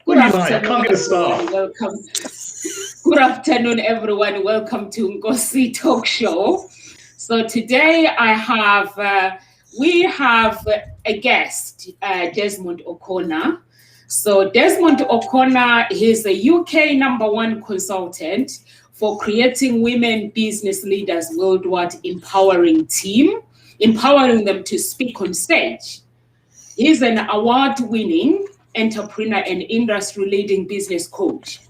Good afternoon, welcome. Good afternoon, everyone. Welcome to Nkositalkshows. So today we have a guest, Desmond Oconner. So Desmond Oconner is a UK #1 consultant for creating women business leaders worldwide, empowering them to speak on stage. He's an award-winning entrepreneur and industry-leading business coach,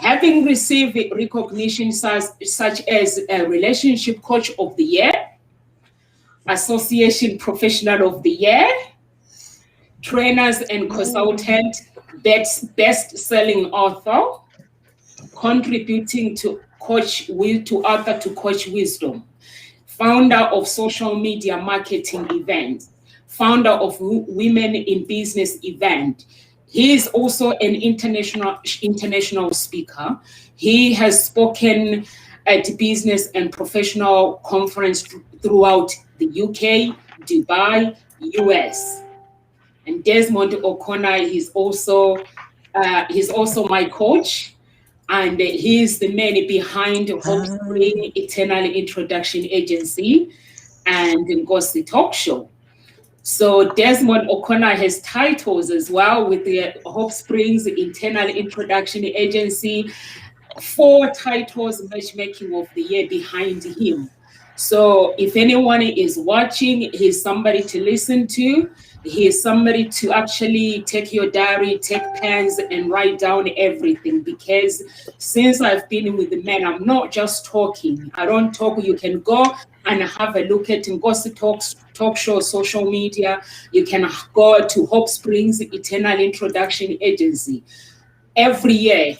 having received recognition such as a Relationship Coach of the Year, Association Professional of the Year, Trainers and Consultant, Best-Selling Author, contributing to Coach Wisdom, founder of social media marketing events, founder of Women in Business event. He is also an international speaker. He has spoken at business and professional conference throughout the UK, Dubai, US. And Desmond Oconner is also my coach, and he is the man behind Hopespring Eternal Introduction Agency and Nkositalkshows. So Desmond Oconner has titles as well with the Hope Springs Internal Introduction Agency, 4 titles Matchmaking of the Year behind him. So if anyone is watching, he's somebody to listen to. He is somebody to actually take your diary, take pens and write down everything, because since I've been with the man, I'm not just talking. I don't talk. You can go and have a look at Nkositalkshows social media. You can go to Hope Springs Eternal Introduction Agency. Every year,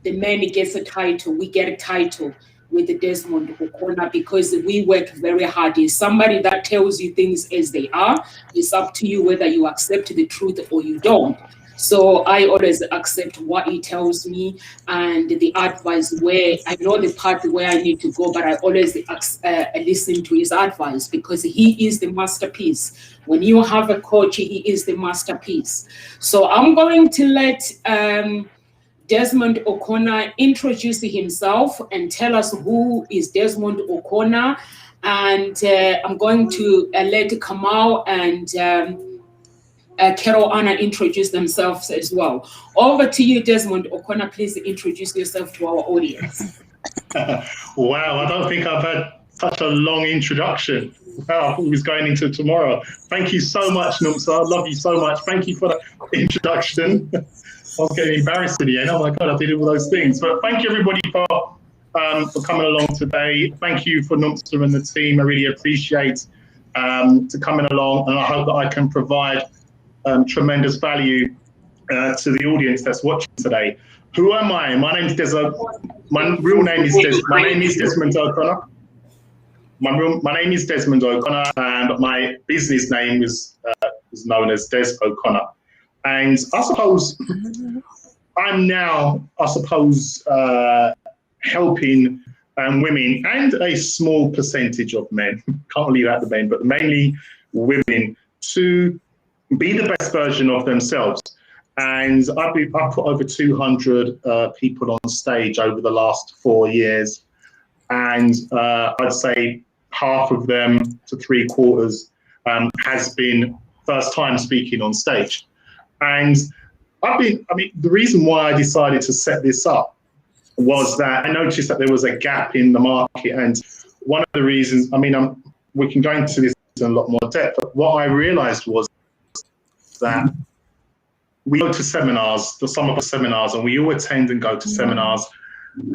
the man gets a title. We get a title with the Desmond Oconner because we work very hard. He's somebody that tells you things as they are. It's up to you whether you accept the truth or you don't. So I always accept what he tells me and the advice where I know the part where I need to go, but I always listen to his advice because he is the masterpiece. When you have a coach, he is the masterpiece. So I'm going to let Desmond Oconner introduce himself and tell us who is Desmond Oconner. And I'm going to let Kamal and Carol Anna introduce themselves as well. Over to you, Desmond Oconner. Please introduce yourself to our audience. Wow, I don't think I've had such a long introduction. Wow, I thought we was going into tomorrow. Thank you so much, Numsa. I love you so much. Thank you for the introduction. I was getting embarrassed at the end. Oh my God, I did all those things. But thank you everybody for coming along today. Thank you for Numsa and the team. I really appreciate to coming along, and I hope that I can provide tremendous value to the audience that's watching today. Who am I? My name is Desmond Oconner. My name is Desmond Oconner, and my business name is known as Des Oconner. And I suppose I'm now, helping women and a small percentage of men, can't leave out the men, but mainly women, to be the best version of themselves. And I've put over 200 people on stage over the last 4 years. And I'd say half of them to 3/4 has been first time speaking on stage. And the reason why I decided to set this up was that I noticed that there was a gap in the market. And one of the reasons, we can go into this in a lot more depth, but what I realized was that we go to seminars, some of the seminars, and we all attend and go to seminars,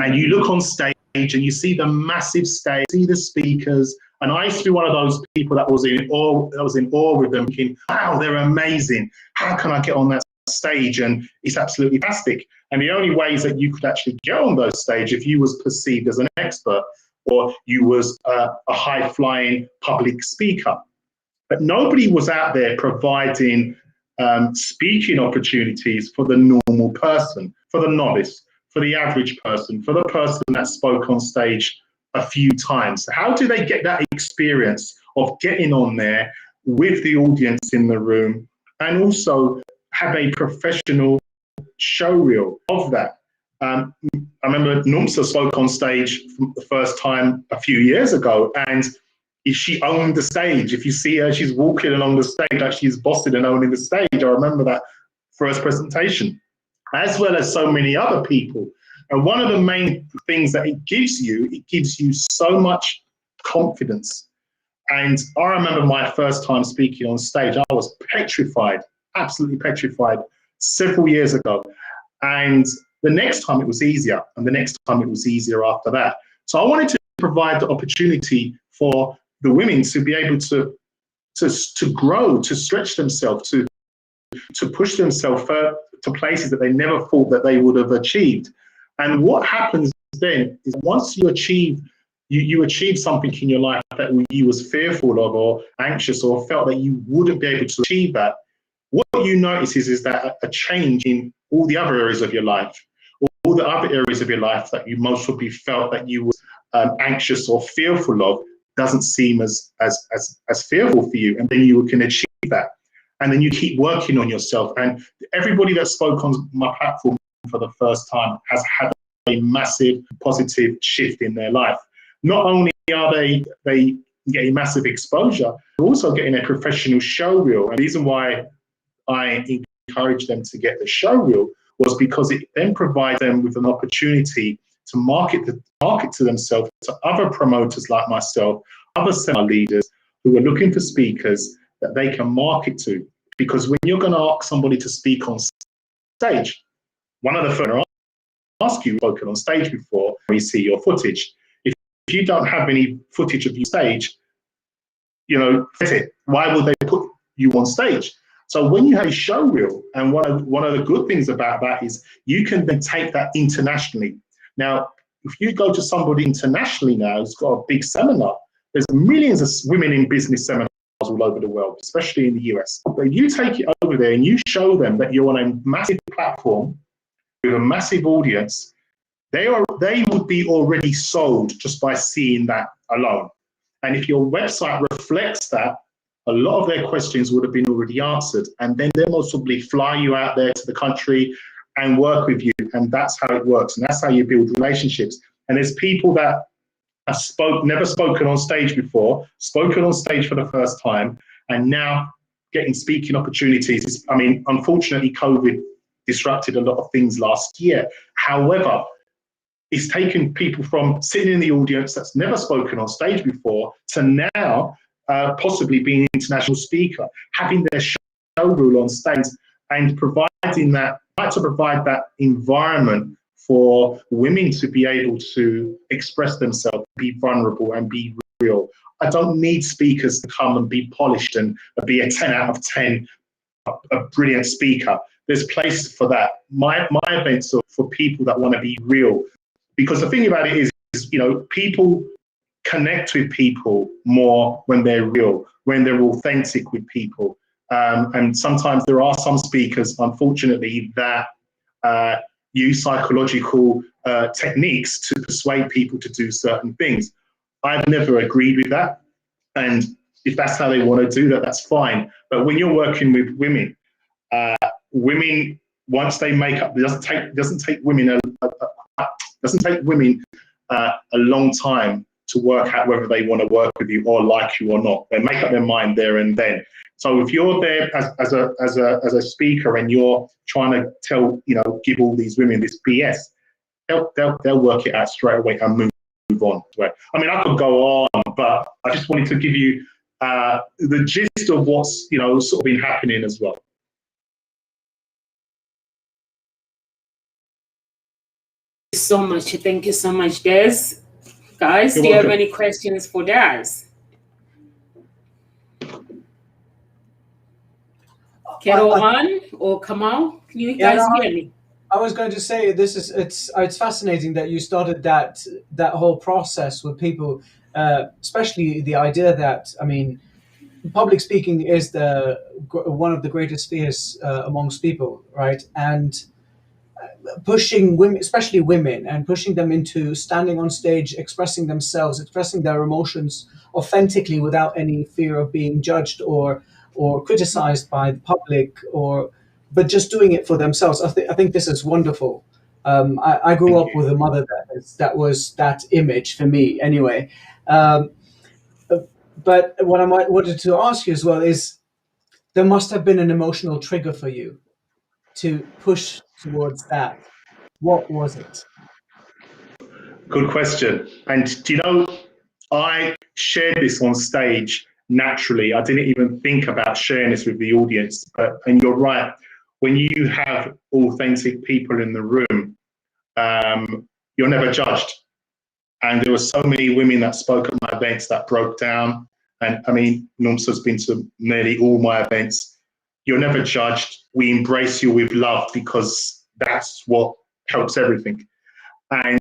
and you look on stage and you see the massive stage, see the speakers, and I used to be one of those people that was in awe with them, thinking, wow, they're amazing. How can I get on that stage? And it's absolutely fantastic. And the only ways that you could actually get on those stage if you was perceived as an expert or you was a high-flying public speaker. But nobody was out there providing speaking opportunities for the normal person, for the novice, for the average person, for the person that spoke on stage a few times. How do they get that experience of getting on there with the audience in the room and also have a professional show reel of that. I remember Numsa spoke on stage for the first time a few years ago, and she owned the stage. If you see her, she's walking along the stage like she's bossing and owning the stage. I remember that first presentation, as well as so many other people. And one of the main things that it gives you so much confidence. And I remember my first time speaking on stage, I was petrified, absolutely petrified, several years ago. And the next time it was easier, and the next time it was easier after that. So I wanted to provide the opportunity for the women to be able to grow, to stretch themselves, to push themselves to places that they never thought that they would have achieved. And what happens then is once you achieve something in your life that you was fearful of or anxious or felt that you wouldn't be able to achieve that, what you notice is that a change in all the other areas of your life, all the other areas of your life that you most probably felt that you were anxious or fearful of, doesn't seem as fearful for you, and then you can achieve that. And then you keep working on yourself. And everybody that spoke on my platform for the first time has had a massive positive shift in their life. Not only are they getting massive exposure, they're also getting a professional show reel. And the reason why I encouraged them to get the show reel was because it then provides them with an opportunity to market to themselves, to other promoters like myself, other seminar leaders who are looking for speakers that they can market to. Because when you're going to ask somebody to speak on stage, one of the first things ask you, spoken on stage before, we see your footage. If you don't have any footage of your stage, why would they put you on stage? So when you have a show reel, and one of the good things about that is you can then take that internationally. Now, if you go to somebody internationally now who's got a big seminar, there's millions of women in business seminars all over the world, especially in the US. But you take it over there and you show them that you're on a massive platform with a massive audience, they would be already sold just by seeing that alone. And if your website reflects that, a lot of their questions would have been already answered. And then they'll most probably fly you out there to the country and work with you. And that's how it works. And that's how you build relationships. And there's people that have never spoken on stage before, spoken on stage for the first time, and now getting speaking opportunities. I mean, unfortunately, COVID disrupted a lot of things last year. However, it's taken people from sitting in the audience that's never spoken on stage before to now possibly being an international speaker, having their show reel on stage, and providing that, to provide that environment for women to be able to express themselves, be vulnerable and be real. I don't need speakers to come and be polished and be a 10 out of 10, a brilliant speaker. There's places for that. My events are for people that want to be real. Because the thing about it is, people connect with people more when they're real, when they're authentic with people. And sometimes there are some speakers, unfortunately, that use psychological techniques to persuade people to do certain things. I've never agreed with that. And if that's how they want to do that, that's fine. But when you're working with women, once they make up, it doesn't take women a long time to work out whether they want to work with you or like you or not. They make up their mind there and then. So if you're there as a speaker and you're trying to give all these women this BS, they'll work it out straight away and move on. I mean, I could go on, but I just wanted to give you the gist of what's sort of been happening as well. Thank you so much, Des. Guys, do you have any questions for Des? Kerouan or Kamal, can you guys hear me? I was going to say it's fascinating that you started that whole process with people, especially the idea that, I mean, public speaking is one of the greatest fears amongst people, right? And pushing women, especially women, and pushing them into standing on stage, expressing themselves, expressing their emotions authentically without any fear of being judged or or criticized by the public, but just doing it for themselves. I think this is wonderful. I grew Thank up you. with a mother that was that image for me anyway. Um, but what wanted to ask you as well is, there must have been an emotional trigger for you to push towards that. What was it? Good question. And do you know, I shared this on stage naturally. I didn't even think about sharing this with the audience. And you're right. When you have authentic people in the room, you're never judged. And there were so many women that spoke at my events that broke down. And I mean, Nomsa's been to nearly all my events. You're never judged. We embrace you with love because that's what helps everything. And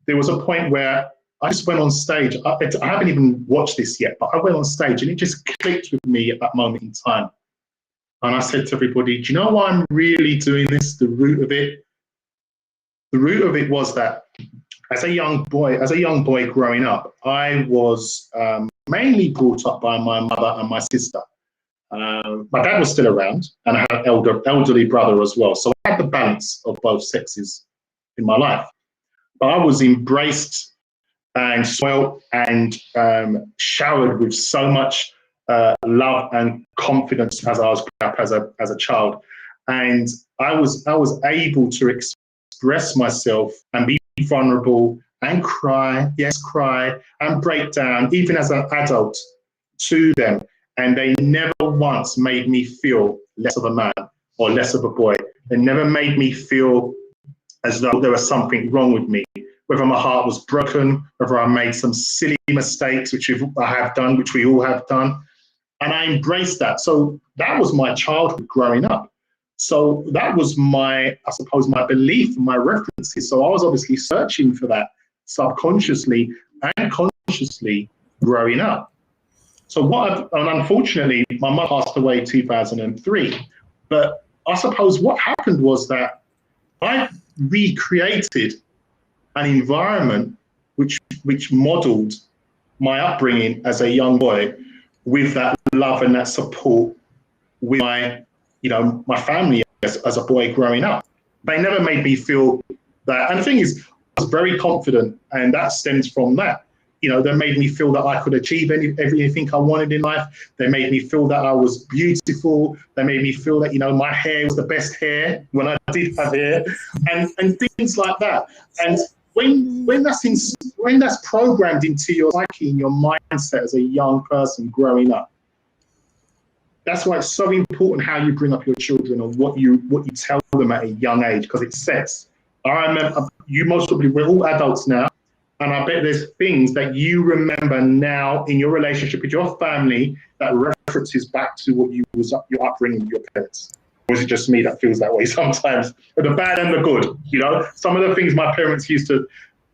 there was a point where I just went on stage. I haven't even watched this yet, but I went on stage and it just clicked with me at that moment in time. And I said to everybody, do you know why I'm really doing this? The root of it was that as a young boy growing up, I was mainly brought up by my mother and my sister. My dad was still around, and I had an elderly brother as well. So I had the balance of both sexes in my life. But I was embraced and spoiled and showered with so much love and confidence as I was growing up as a child. And I was able to express myself and be vulnerable and cry, and break down, even as an adult, to them. And they never once made me feel less of a man or less of a boy. They never made me feel as though there was something wrong with me, whether my heart was broken, whether I made some silly mistakes, which I have done, which we all have done. And I embraced that. So that was my childhood growing up. So that was my belief, my references. So I was obviously searching for that subconsciously and consciously growing up. So and unfortunately, my mum passed away in 2003. But I suppose what happened was that I recreated an environment which modeled my upbringing as a young boy, with that love and that support with my family as a boy growing up. They never made me feel that. And the thing is, I was very confident, and that stems from that. They made me feel that I could achieve everything I wanted in life. They made me feel that I was beautiful. They made me feel that, my hair was the best hair when I did have hair, and things like that. And when that's programmed into your psyche and your mindset as a young person growing up, that's why it's so important how you bring up your children and what you tell them at a young age, because it sets. I remember, we're all adults now, and I bet there's things that you remember now in your relationship with your family that references back to what your upbringing with your parents. Or is it just me that feels that way sometimes? But the bad and the good, Some of the things my parents used to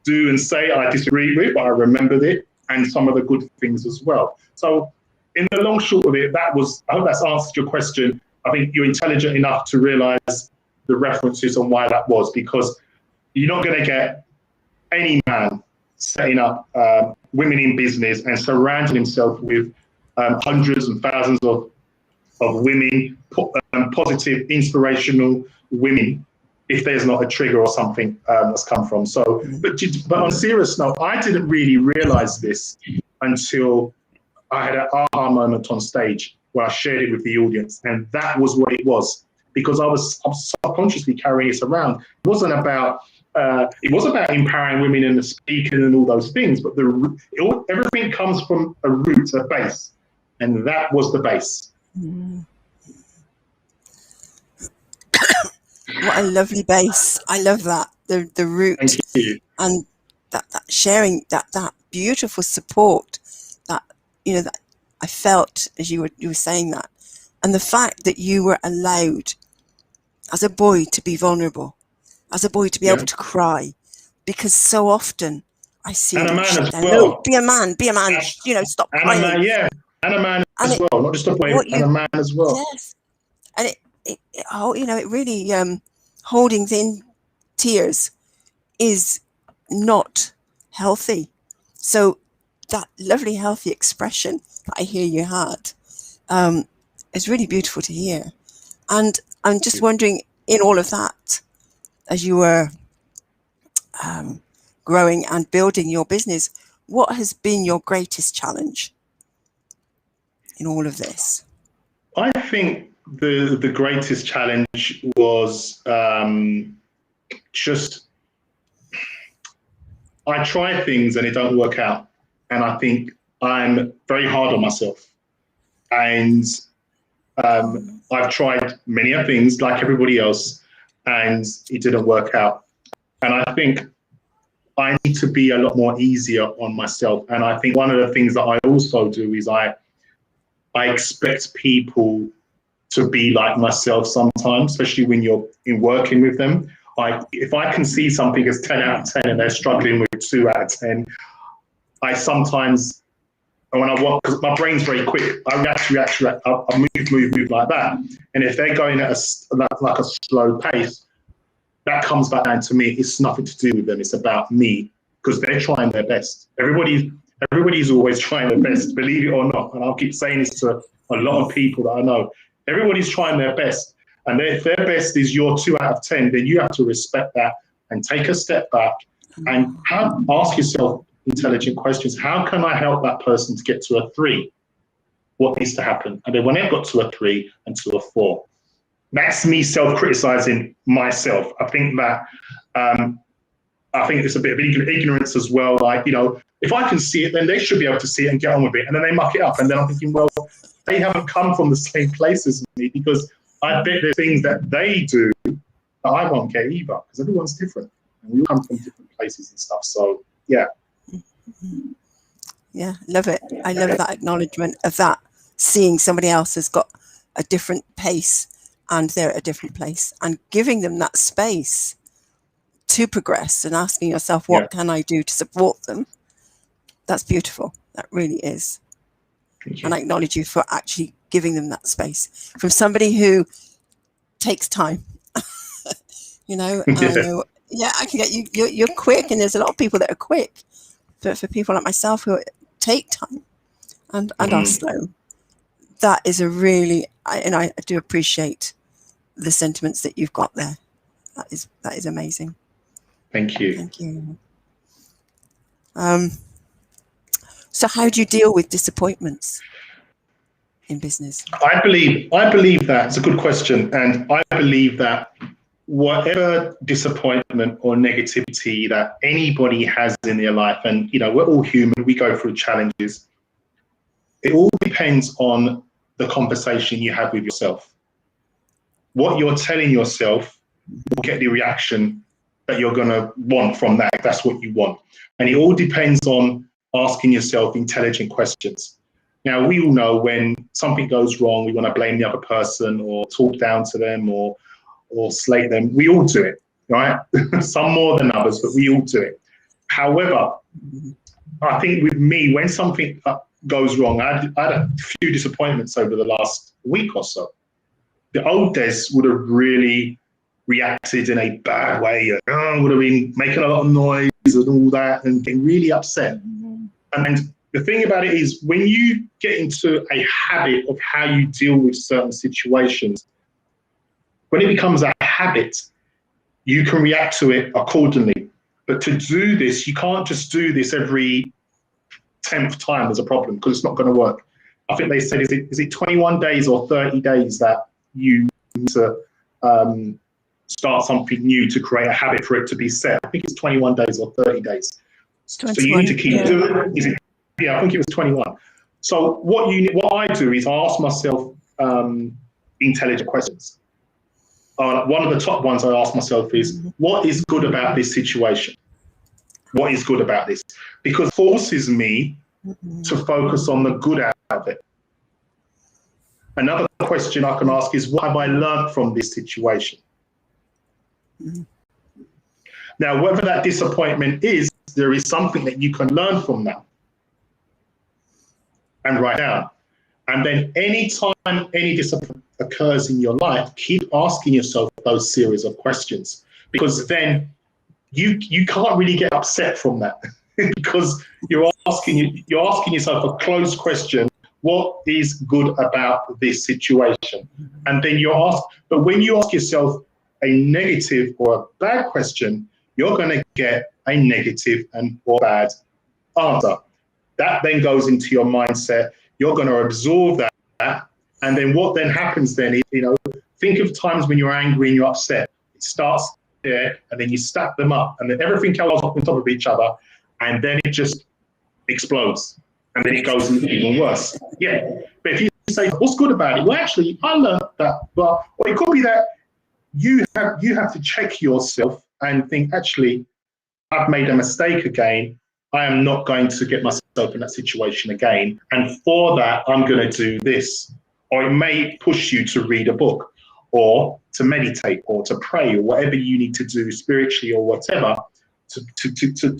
do and say I disagree with, but I remembered it, and some of the good things as well. So in the long short of it, I hope that's answered your question. I think you're intelligent enough to realize the references and why that was, because you're not going to get any man setting up women in business and surrounding himself with hundreds and thousands of women, positive, inspirational women, if there's not a trigger or something that's come from. So, but on a serious note, I didn't really realize this until I had an aha moment on stage where I shared it with the audience, and that was what it was, because I was subconsciously carrying this around. It wasn't about empowering women and the speaking and all those things, but everything comes from a root, a base, and that was the base. What a lovely base. I love that. The root. Thank you. And that sharing, that beautiful support that that I felt as you were saying that, and the fact that you were allowed as a boy to be vulnerable, as a boy to be able to cry, because so often I see and a man as down. well. No, be a man, stop and crying. And a man as well, not just a boy, and a man as well. Yes, and it really holding in tears is not healthy. So that lovely, healthy expression that I hear you had is really beautiful to hear. And I'm just wondering, in all of that, as you were growing and building your business, what has been your greatest challenge in all of this? I think the greatest challenge was just, I try things and it don't work out. And I think I'm very hard on myself. And I've tried many things like everybody else, and it didn't work out. And I think I need to be a lot more easier on myself. And I think one of the things that I also do is I expect people to be like myself sometimes, especially when you're working with them. If I can see something as 10 out of 10 and they're struggling with 2 out of 10, I sometimes, when I walk, because my brain's very quick, I react, I move like that. And if they're going at a slow pace, that comes back down to me. It's nothing to do with them. It's about me, because they're trying their best. Everybody's always trying their best, believe it or not. And I'll keep saying this to a lot of people that I know. Everybody's trying their best. And if their best is your 2 out of 10, then you have to respect that and take a step back and ask yourself intelligent questions. How can I help that person to get to a 3? What needs to happen? And then when they've got to a 3 and to a 4, that's me self-criticizing myself. I think that I think it's a bit of ignorance as well. Like, you know, if I can see it, then they should be able to see it and get on with it. And then they muck it up. And then I'm thinking, well, they haven't come from the same place as me, because I bet there's things that they do that I won't get either, because everyone's different. And we all come from different places and stuff. So, yeah. Yeah, love it. I love that acknowledgement of that, seeing somebody else has got a different pace and they're at a different place, and giving them that space to progress and asking yourself, what can I do to support them? That's beautiful. That really is. And I acknowledge you for actually giving them that space from somebody who takes time. You know, I can get you. You're quick, and there's a lot of people that are quick. But for people like myself who take time and are slow, that is a really, and I do appreciate the sentiments that you've got there. That is amazing. Thank you. Thank you. So how do you deal with disappointments in business? I believe that it's a good question. And I believe that whatever disappointment or negativity that anybody has in their life, and, you know, we're all human, we go through challenges. It all depends on the conversation you have with yourself. What you're telling yourself will get the reaction that you're going to want from that, if that's what you want. And it all depends on asking yourself intelligent questions. Now, we all know when something goes wrong, we want to blame the other person or talk down to them or slate them. We all do it, right? Some more than others, but we all do it. However, I think with me, when something goes wrong, I had a few disappointments over the last week or so. The old Des would have really reacted in a bad way, would have been making a lot of noise and all that and getting really upset. And the thing about it is, when you get into a habit of how you deal with certain situations, when it becomes a habit, you can react to it accordingly. But to do this, you can't just do this every 10th time there's a problem, because it's not going to work. I think they said, is it 21 days or 30 days that you need to start something new to create a habit for it to be set? I think it's 21 days or 30 days. So you need to keep doing it. I think it was 21. So what I do is I ask myself intelligent questions. One of the top ones I ask myself is, what is good about this situation? What is good about this? Because it forces me to focus on the good out of it. Another question I can ask is, what have I learned from this situation? Now, whether that disappointment is, there is something that you can learn from that and write down. And then anytime any disappointment occurs in your life, keep asking yourself those series of questions, because then you can't really get upset from that because you're asking yourself a closed question what is good about this situation? And then you ask, but when you ask yourself a negative or a bad question, you're going to get a negative and or bad answer. That then goes into your mindset. You're going to absorb that. And then what then happens then is, think of times when you're angry and you're upset. It starts there, and then you stack them up, and then everything else up on top of each other, and then it just explodes. And then it goes even worse. Yeah. But if you say, what's good about it? Well, actually, I learned that. But it could be that you have to check yourself and think, actually, I've made a mistake again. I am not going to get myself in that situation again. And for that, I'm going to do this. Or it may push you to read a book, or to meditate, or to pray, or whatever you need to do spiritually or whatever, to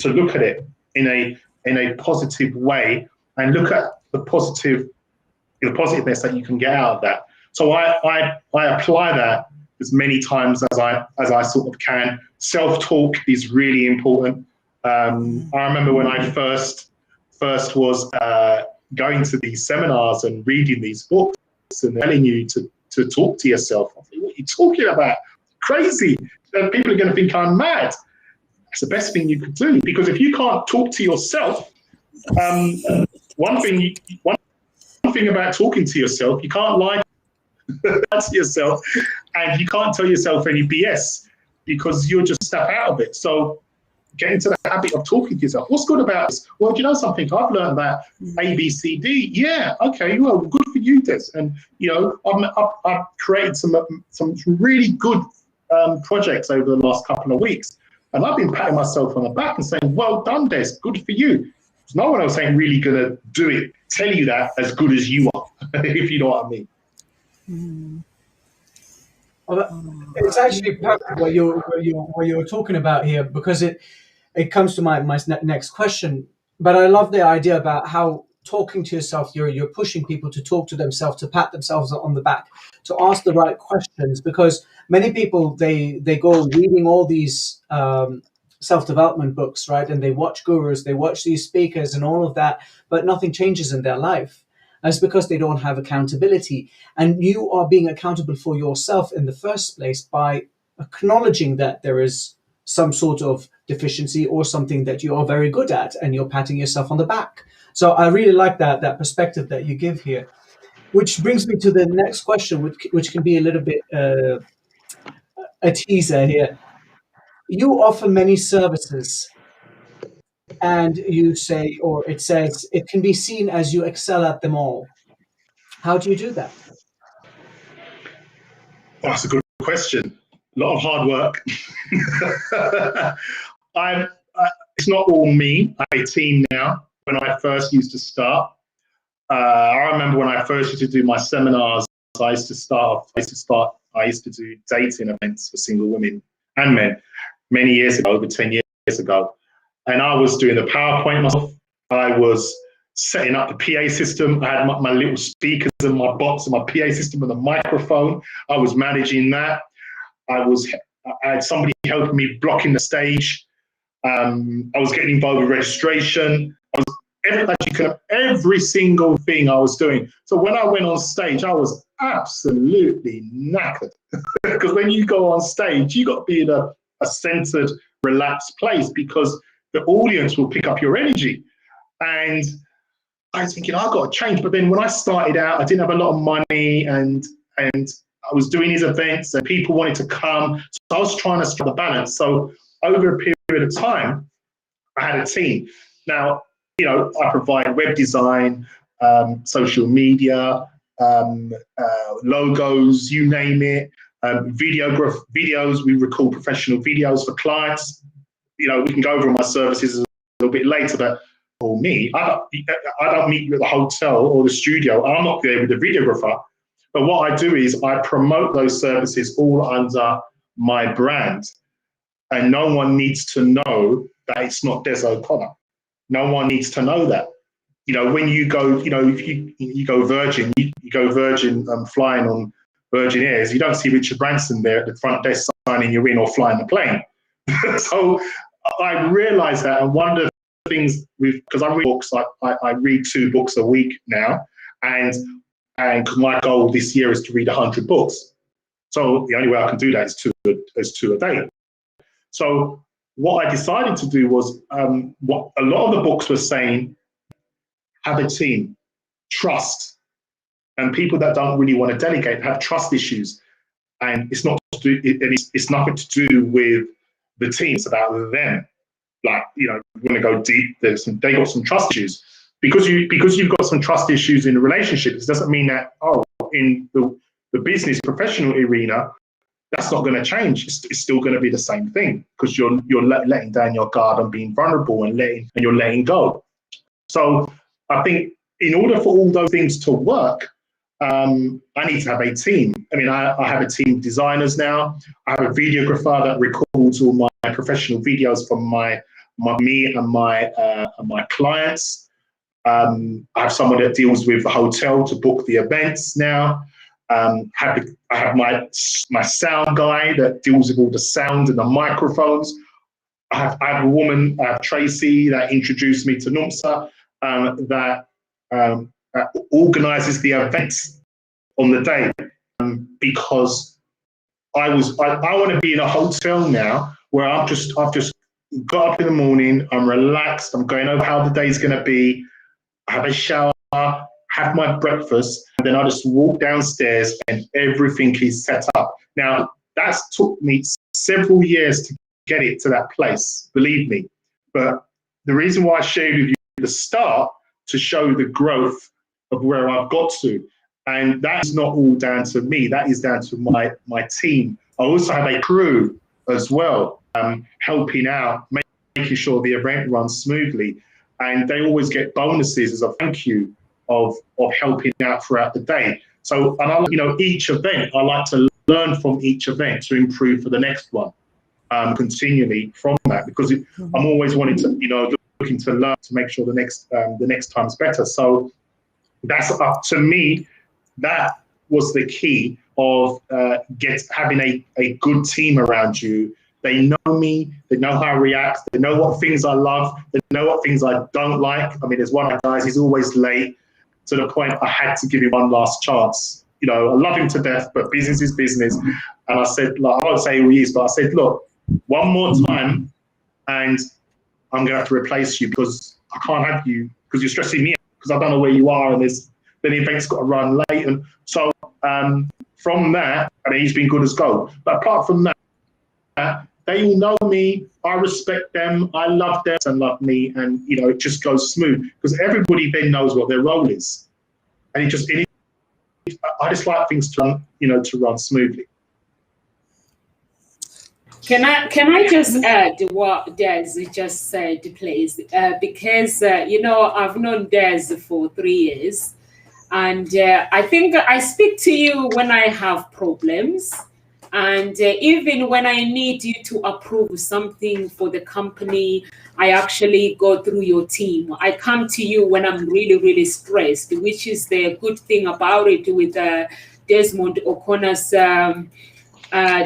look at it in a positive way, and look at the positiveness that you can get out of that. So I apply that as many times as I sort of can. Self-talk is really important. I remember when I first was going to these seminars and reading these books and telling you to talk to yourself. I think, what are you talking about? Crazy. And people are going to think I'm mad. It's the best thing you could do, because if you can't talk to yourself, one thing about talking to yourself, you can't lie to yourself, and you can't tell yourself any BS, because you'll just step out of it. So get into the habit of talking to yourself. What's good about this? Well, do you know something? I've learned that ABCD. Yeah, okay, well, good for you, Des. And I've created some really good projects over the last couple of weeks, and I've been patting myself on the back and saying, well done, Des, good for you. There's no one else ain't really gonna do it, tell you that as good as you are, if you know what I mean. Well, it's actually perfect what you're talking about here, because it comes to my next question. But I love the idea about how talking to yourself, you're pushing people to talk to themselves, to pat themselves on the back, to ask the right questions, because many people they go reading all these self-development books, right? And they watch gurus, they watch these speakers and all of that, but nothing changes in their life. And it's because they don't have accountability. And you are being accountable for yourself in the first place by acknowledging that there is some sort of deficiency or something that you are very good at, and you're patting yourself on the back. So I really like that perspective that you give here, which brings me to the next question, which can be a little bit a teaser here. You offer many services, and you say, or it says, it can be seen as you excel at them all. How do you do that? Oh, that's a good question. A lot of hard work. It's not all me. I have a team now. When I first used to start, I remember when I first used to do my seminars, I used to do dating events for single women and men many years ago, over 10 years ago. And I was doing the PowerPoint myself. I was setting up the PA system. I had my little speakers and my box and my PA system and the microphone. I was managing that. I had somebody helping me blocking the stage. I was getting involved with registration. Every single thing I was doing. So when I went on stage, I was absolutely knackered. Because when you go on stage, you got to be in a centered, relaxed place, because the audience will pick up your energy. And I was thinking, I've got to change. But then when I started out, I didn't have a lot of money, and I was doing these events and people wanted to come. So I was trying to strike the balance. So over a period of time, I had a team. Now, I provide web design, social media, logos, you name it, videos. We record professional videos for clients. We can go over my services a little bit later, but for me, I don't meet you at the hotel or the studio. I'm not there with the videographer. But what I do is I promote those services all under my brand. And no one needs to know that it's not Des Oconner. No one needs to know that. When you go, if you go Virgin, you go Virgin flying on Virgin Airs, you don't see Richard Branson there at the front desk signing you in or flying the plane. So I realized that, and one of the things, because I read books, I read 2 books a week now. And my goal this year is to read 100 books. So the only way I can do that is two a day. So what I decided to do was what a lot of the books were saying: have a team, trust, and people that don't really want to delegate have trust issues, and it's nothing to do with the team. It's about them. Like, you know, we're going to go deep. They got some trust issues. Because you've got some trust issues in the relationship, it doesn't mean that, in the business professional arena, that's not going to change. It's still going to be the same thing, because you're letting down your guard and being vulnerable and you're letting go. So I think in order for all those things to work, I need to have a team. I mean, I have a team of designers now. I have a videographer that records all my professional videos from me and my clients. I have someone that deals with the hotel to book the events now. I have my sound guy that deals with all the sound and the microphones. I have a woman, Tracy, that introduced me to NUMSA, that organizes the events on the day, because I want to be in a hotel now where I've just got up in the morning, I'm relaxed, I'm going over how the day's going to be, have a shower, have my breakfast, and then I just walk downstairs and everything is set up. Now, that's took me several years to get it to that place, believe me. But the reason why I shared with you at the start, to show the growth of where I've got to. And that is not all down to me, that is down to my team. I also have a crew as well, helping out, making sure the event runs smoothly. And they always get bonuses as a thank you of helping out throughout the day. So, and each event, I like to learn from each event to improve for the next one, continually from that, because I'm always wanting to, looking to learn to make sure the next time's better. So that's up to me. That was the key of having a good team around you. They know me, they know how I react, they know what things I love, they know what things I don't like. I mean, there's one of the guys, he's always late, to the point I had to give him one last chance. I love him to death, but business is business. And I said, I won't say who he is, but I said, look, one more time and I'm going to have to replace you, because I can't have you, because you're stressing me out, because I don't know where you are, and then the event's got to run late. And so from that, I mean, he's been good as gold. But apart from that, they all know me, I respect them, I love them and love me, and it just goes smooth, because everybody then knows what their role is. And I just like things to run smoothly. Can I just add what Des just said, please? Because I've known Des for 3 years, and I think I speak to you when I have problems, and even when I need you to approve something for the company, I actually go through your team. I come to you when I'm really, really stressed, which is the good thing about it with Desmond Oconner's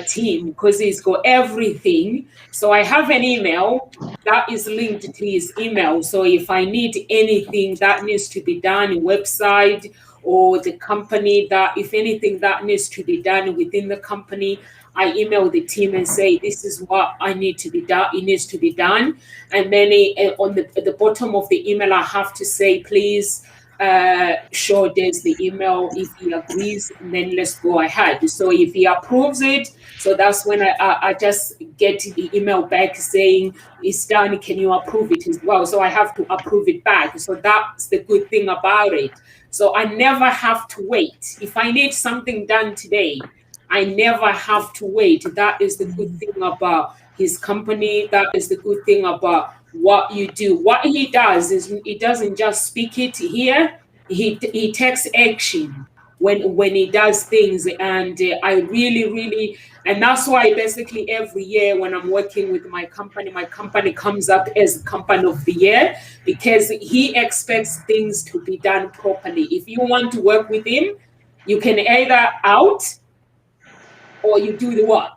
team, because he's got everything. So I have an email that is linked to his email. So if I need anything that needs to be done, website or the company, that if anything that needs to be done within the company, I email the team and say, this is what I need to be done. It needs to be done. And then at the bottom of the email, I have to say, please show Des the email. If he agrees, then let's go ahead. So if he approves it, so that's when I just get the email back saying it's done, can you approve it as well? So I have to approve it back. So that's the good thing about it. So I never have to wait. If I need something done today, I never have to wait. That is the good thing about his company. That is the good thing about what you do. What he does is he doesn't just speak it here. He takes action when he does things, and I really, and that's why basically every year when I'm working with my company comes up as company of the year, because he expects things to be done properly. If you want to work with him, you can either out or you do the work.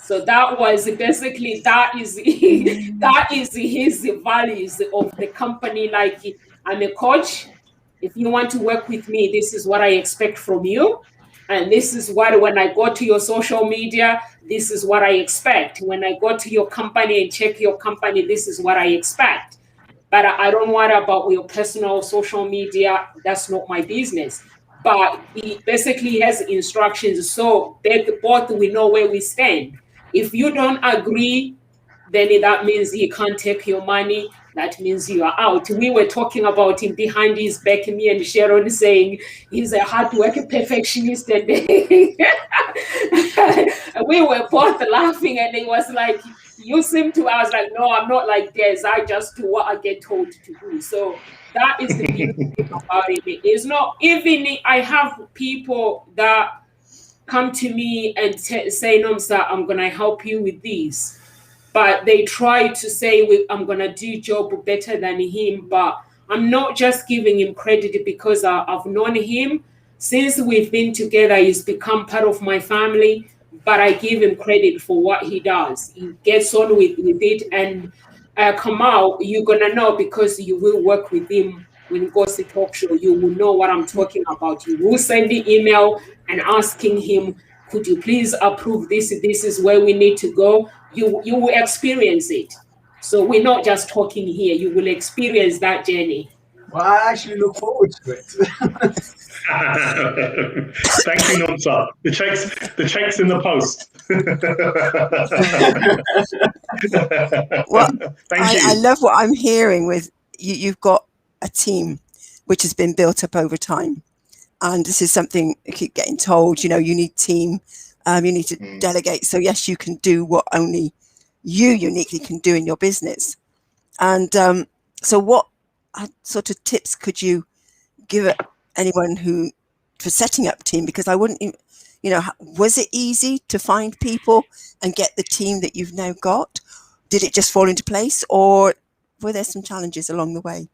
So that was basically, that is his values of the company. Like, I'm a coach, If you want to work with me, this is what I expect from you. And this is what, when I go to your social media, this is what I expect. When I go to your company and check your company, this is what I expect. But I don't worry about your personal social media. That's not my business. But he basically has instructions so that both we know where we stand. If you don't agree, then that means he can't take your money. That means you are out. We were talking about him behind his back, me and Sharon, saying he's a hard worker perfectionist. And we were both laughing, and it was like, you seem to, I was like, no, I'm not like this. I just do what I get told to do. So that is the beauty about it. It's not, even I have people that come to me and say, no, sir, I'm going to help you with this. But they try to say, I'm going to do job better than him. But I'm not just giving him credit because I've known him. Since we've been together, he's become part of my family. But I give him credit for what he does. He gets on with it. And Kamal, you're going to know because you will work with him when Nkositalkshows. You will know what I'm talking about. You will send the email and asking him, could you please approve this? This is where we need to go. You will experience it. So we're not just talking here. You will experience that journey. Well, I actually look forward to it. Thank you, Nonsa. The check's in the post. Well, Thank you. I love what I'm hearing with you. You've got a team which has been built up over time. And this is something I keep getting told, you need team, you need to delegate. So yes, you can do what only you uniquely can do in your business. And so what sort of tips could you give anyone for setting up a team? Because I wouldn't, was it easy to find people and get the team that you've now got? Did it just fall into place, or were there some challenges along the way?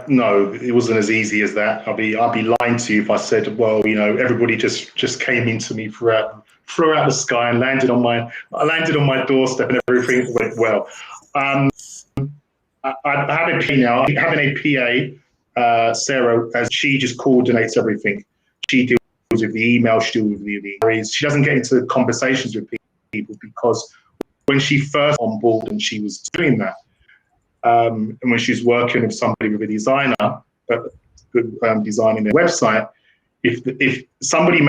No, it wasn't as easy as that. I'd be lying to you if I said, well, everybody just came into me throughout the sky and landed on my doorstep and everything went well. I have a PA now. Having a PA, Sarah, as she just coordinates everything. She deals with the email, she deals with the queries. She doesn't get into conversations with people because when she first on board and she was doing that, and when she's working with somebody, with a designer, designing their website, if somebody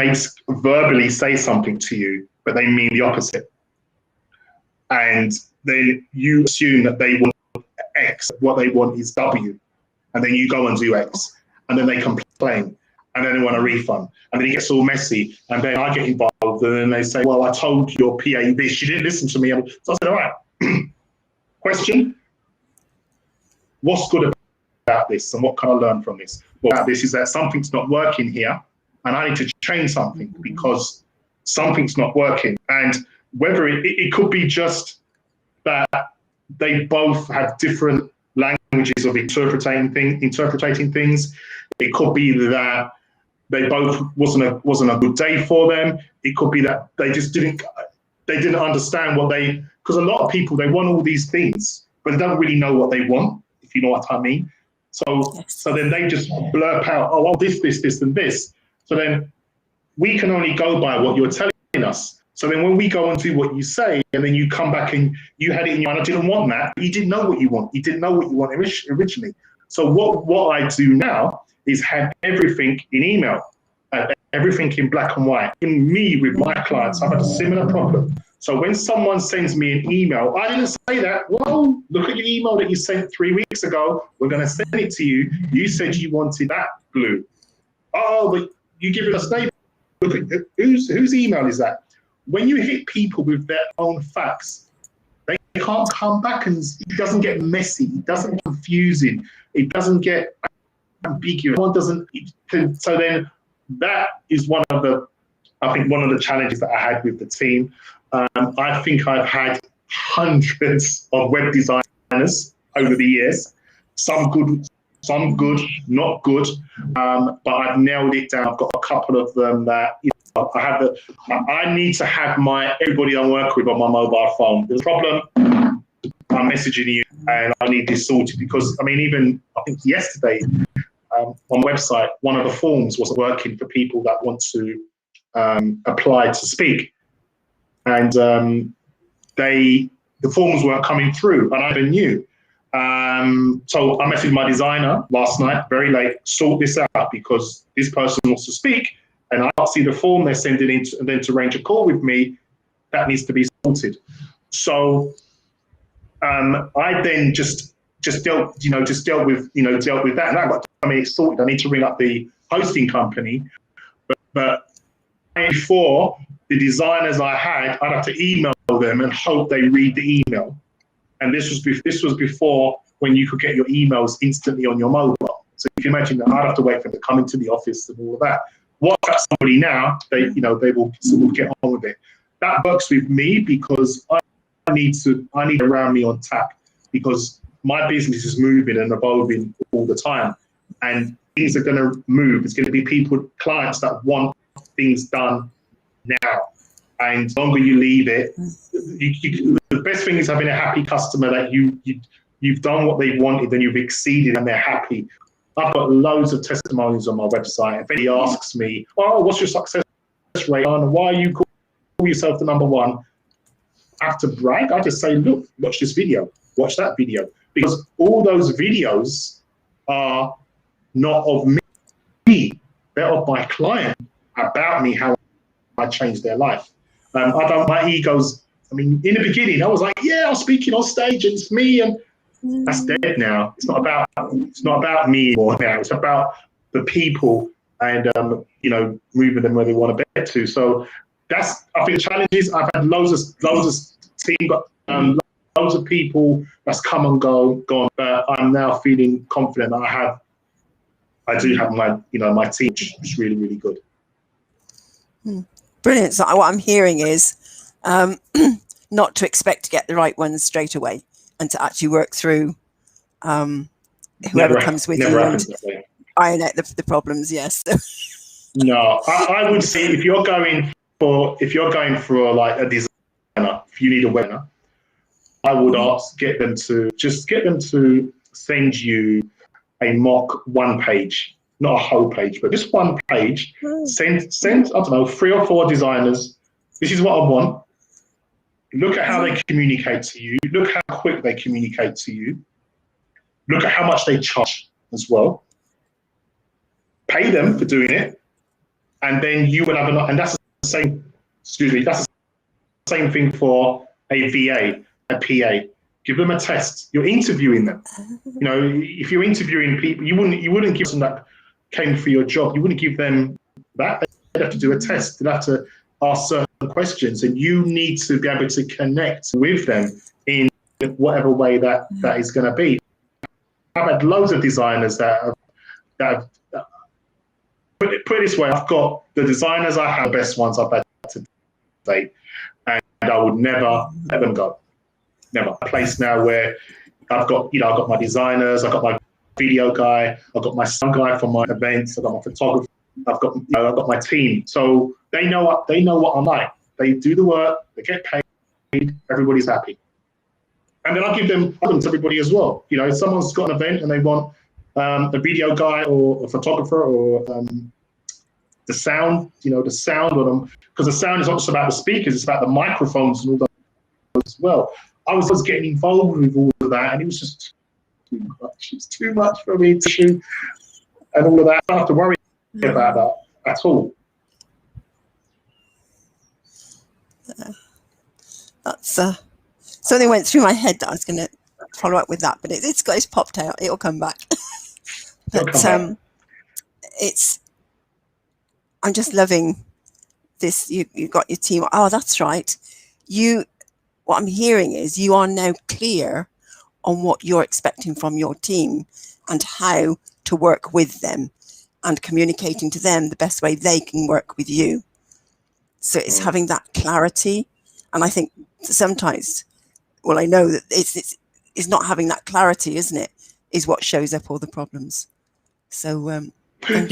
verbally say something to you, but they mean the opposite, and then you assume that they want X, what they want is W, and then you go and do X, and then they complain, and then they want a refund, and then it gets all messy, and then I get involved, and then they say, well, I told your PA this, you didn't listen to me. So I said, all right, question. What's good about this, and what can I learn from this? Well, about this is that something's not working here, and I need to change something because something's not working. And whether it could be just that they both have different languages of interpreting things. It could be that they both wasn't a good day for them. It could be that they just didn't understand because a lot of people, they want all these things, but they don't really know what they want, if you know what I mean. So then they just blurp out, oh, well, this, and this. So then we can only go by what you're telling us. So then when we go and do what you say, and then you come back and you had it in your mind, I didn't want that. You didn't know what you want. You didn't know what you want originally. So what I do now is have everything in email, everything in black and white. In me, with my clients, I've had a similar problem. So when someone sends me an email, I didn't say that. Well, look at your email that you sent 3 weeks ago. We're going to send it to you. You said you wanted that blue. Oh, but you give it a name. Look at whose email is that? When you hit people with their own facts, they can't come back, and it doesn't get messy. It doesn't get confusing. It doesn't get ambiguous. So then that is one of the challenges that I had with the team. I think I've had hundreds of web designers over the years, some good, not good, but I've nailed it down. I've got a couple of them that I need to have everybody I work with on my mobile phone. There's a problem, I'm messaging you, and I need this sorted, because I mean, even I think yesterday on the website, one of the forms wasn't working for people that want to apply to speak, and the forms weren't coming through, and I never knew. So I messaged my designer last night, very late, sort this out, because this person wants to speak, and I can't see the form they're sending in, and then to arrange a call with me, that needs to be sorted. So I then just dealt with that, and I got it sorted. I need to ring up the hosting company, but before, the designers I had, I'd have to email them and hope they read the email. And this was before, when you could get your emails instantly on your mobile. So if you imagine that, I'd have to wait for them to come into the office and all of that. WhatsApp somebody now, they will sort of get on with it. That works with me, because I need around me on tap, because my business is moving and evolving all the time, and things are going to move. It's going to be clients that want things done now, and the longer you leave it, the best thing is having a happy customer, that you've done what they wanted and you've exceeded and they're happy. I've got loads of testimonials on my website. If anybody asks me, "Oh, what's your success rate on? Why you call yourself the number one?" I have to brag. I just say, "Look, watch this video, watch that video," because all those videos are not of me; they're of my client, about me, how I changed their life. My egos. I mean, in the beginning, I was like, "Yeah, I'm speaking on stage, and it's me," and that's dead now. It's not about me anymore now. It's about the people, and moving them where they want to get to. So that's, I think, the challenges. I've had loads of team, loads of people that's come and gone, but I'm now feeling confident that I do have my team, which is really, really good. Brilliant. So what I'm hearing is not to expect to get the right ones straight away, and to actually work through whoever comes with you and iron out the problems. Yes. No, I would say if you're going for like a designer, if you need a webinar, I would get them to send you a mock one page, not a whole page, but just one page. Send I don't know, 3 or 4 designers. This is what I want. Look at how they communicate to you. Look how quick they communicate to you. Look at how much they charge as well. Pay them for doing it, and then you will have and that's the same. That's the same thing for a VA, a PA. Give them a test. You're interviewing them. If you're interviewing people, you wouldn't give them that came for your job. You wouldn't give them that. They'd have to do a test. They'd have to ask certain questions, and you need to be able to connect with them in whatever way that is going to be. I've had loads of designers that have put it this way. I've got the designers I have, the best ones I've had to date, and I would never let them go. Never. A place now where I've got my designers, I've got my video guy, I've got my sound guy for my events, I've got my photographer, I've got my team. So they know what I'm like. They do the work, they get paid, everybody's happy. And then I'll give them to everybody as well. If someone's got an event and they want a video guy or a photographer or the sound, the sound on them, because the sound is not just about the speakers, it's about the microphones and all that as well. I was getting involved with all of that, and it was just too much. It's too much for me to shoot and all of that. I don't have to worry about that at all. That's something went through my head that I was going to follow up with that, but it's popped out. It'll come back. But I'm just loving this. You got your team. Oh, that's right. What I'm hearing is you are now clear on what you're expecting from your team and how to work with them, and communicating to them the best way they can work with you. So it's having that clarity. And I think sometimes, I know that it's not having that clarity, isn't it, is what shows up all the problems. So and having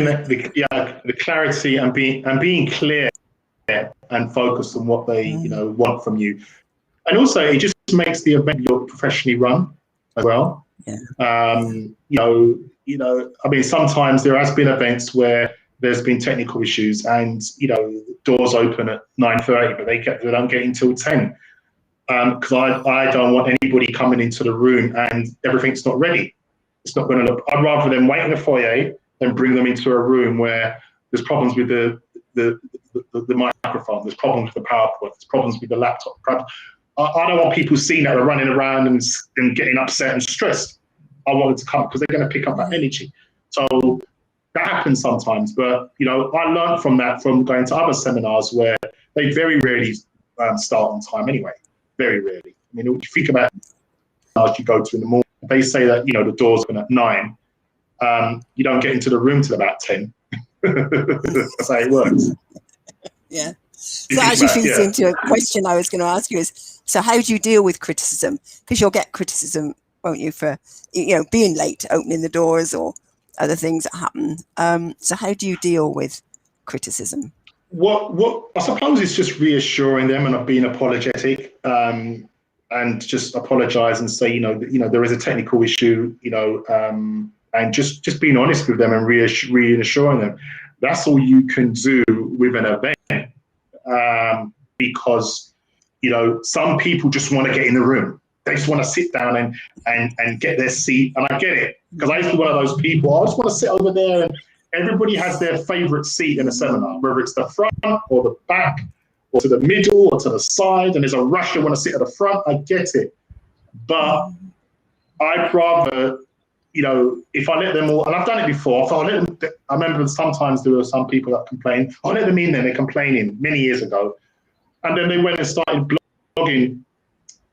the clarity and being clear and focused on what they want from you. And also it just makes the event look professionally run as well. Yeah. I mean, sometimes there has been events where there's been technical issues and, doors open at 9:30, but they don't get until 10. Because I don't want anybody coming into the room and everything's not ready. It's not going to look. I'd rather them wait in the foyer than bring them into a room where there's problems with the microphone, there's problems with the PowerPoint, there's problems with the laptop. I don't want people seeing that are running around and getting upset and stressed. I want them to come because they're going to pick up that energy. So that happens sometimes, but I learned from that from going to other seminars where they very rarely start on time anyway. Very rarely. I mean, if you think about seminars you go to in the morning, they say that the doors open at 9. You don't get into the room till about 10. That's how it works. Yeah. So that actually feeds into a question I was going to ask you is, so how do you deal with criticism? Because you'll get criticism, won't you, for being late, opening the doors or other things that happen. So how do you deal with criticism? What I suppose it's just reassuring them and being apologetic, and just apologize and say, there is a technical issue, and just being honest with them and reassuring them. That's all you can do with an event, because some people just want to get in the room. They just want to sit down and get their seat, and I get it, because I used to be one of those people. I just want to sit over there, and everybody has their favorite seat in a seminar, whether it's the front or the back or to the middle or to the side, and there's a rush to want to sit at the front. I get it, but I'd rather, if I let them all, and I've done it before, if I let them, I remember sometimes there were some people that complain. I let them in there, they're complaining many years ago, and then they went and started blogging.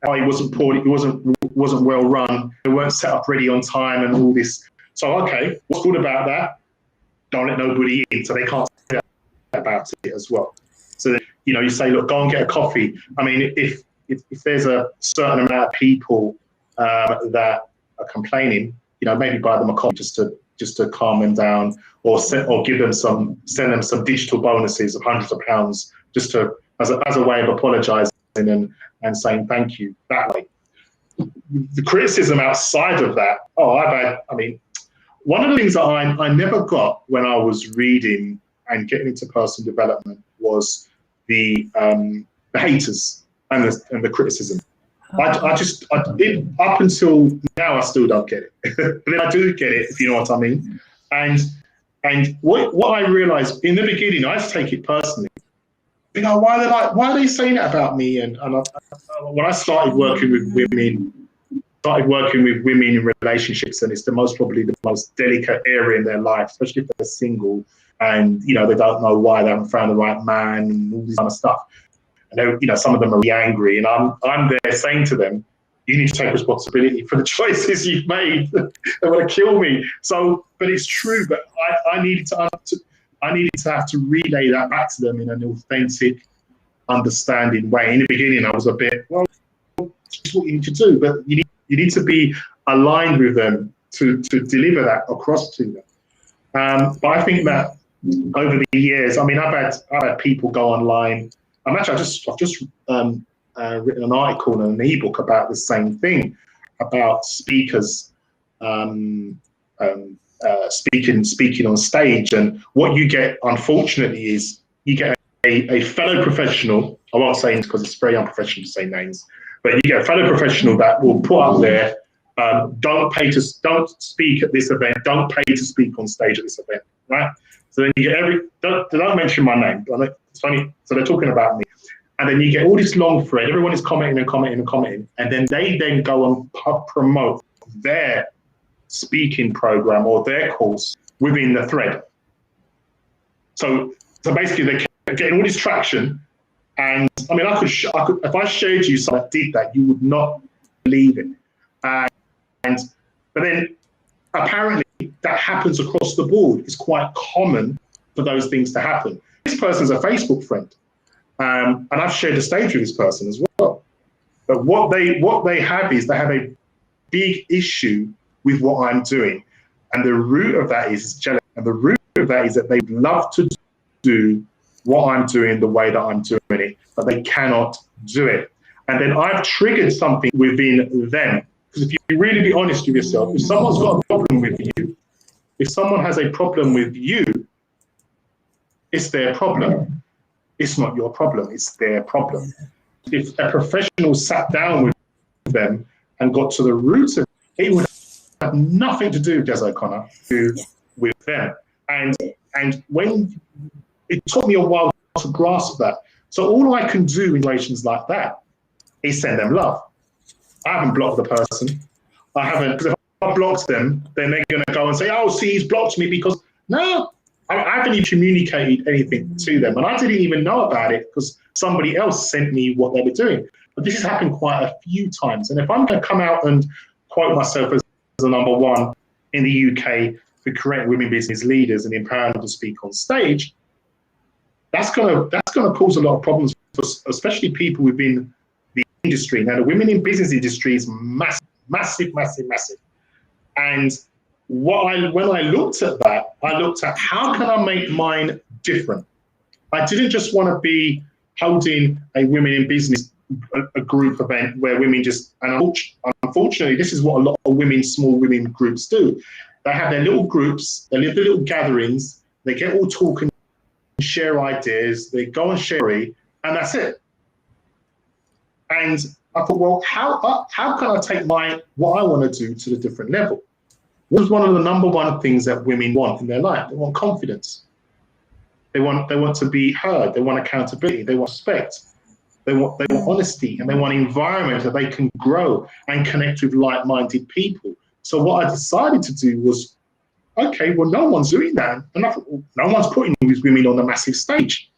It wasn't poor, it wasn't well run. They weren't set up ready on time and all this. So okay, what's good about that? Don't let nobody in, so they can't say about it as well. So you say, look, go and get a coffee. I mean, if there's a certain amount of people that are complaining, maybe buy them a coffee just to calm them down, or send them some digital bonuses of hundreds of pounds just to as a way of apologising and saying thank you that way. The criticism outside of that, one of the things that I never got when I was reading and getting into personal development was the haters and the criticism. I did, up until now, I still don't get it. But then I do get it, if you know what I mean. And what I realised in the beginning, I used to take it personally. Why are they saying that about me? And when I started working with women in relationships, and it's probably the most delicate area in their life, especially if they're single and they don't know why they haven't found the right man and all this kind of stuff. And some of them are really angry, and I'm there saying to them, you need to take responsibility for the choices you've made. They want to kill me. So, but it's true. But I needed to have to relay that back to them in an authentic, understanding way. In the beginning, I was a bit, it's what you need to do, but you need to be aligned with them to deliver that across to them. But I think that over the years, I've had people go online. I've just written an article and an ebook about the same thing, about speakers speaking on stage. And what you get, unfortunately, is you get a fellow professional. I won't say names because it's very unprofessional to say names, but you get a fellow professional that will put up there, don't speak at this event, don't pay to speak on stage at this event, right? So then you get don't mention my name. It's funny. So they're talking about me. And then you get all this long thread. Everyone is commenting and commenting and commenting. And then they go and promote their speaking program or their course within the thread. So basically they're getting all this traction. And I could if I showed you someone that did that, you would not believe it. But then apparently that happens across the board. It's quite common for those things to happen. This person's a Facebook friend. And I've shared the stage with this person as well. But what they have is they have a big issue with what I'm doing. And the root of that is jealousy. And the root of that is that they love to do what I'm doing the way that I'm doing it, but they cannot do it. And then I've triggered something within them. Because if you really be honest with yourself, if someone's got a problem with you, if someone has a problem with you, it's their problem. It's not your problem, it's their problem. If a professional sat down with them and got to the root of it, it would have nothing to do, Des Oconner, with them. And when it took me a while to grasp that. So all I can do in relations like that is send them love. I haven't blocked the person. I haven't, because if I blocked them, then they're going to go and say, oh, see, he's blocked me because, no, I haven't even communicated anything to them. And I didn't even know about it because somebody else sent me what they were doing. But this has happened quite a few times. And if I'm going to come out and quote myself as the #1 in the UK for creating women business leaders and empowering them to speak on stage, that's going to cause a lot of problems, for especially people within the industry. Now, the women in business industry is massive, massive, massive, massive. And when I looked at that, I looked at how can I make mine different? I didn't just want to be holding a women in business, a group event where women just, and unfortunately, this is what a lot of small women groups do. They have their little groups, they live their little gatherings, they get all talking, share ideas, they go and share it, and that's it. And I thought, well, how can I take what I want to do to the different level? What is one of the #1 things that women want in their life? They want confidence. They want to be heard. They want accountability. They want respect. They want honesty, and they want an environment that they can grow and connect with like-minded people. So what I decided to do was, okay, well, no one's doing that. And I thought, well, no one's putting these women on a massive stage.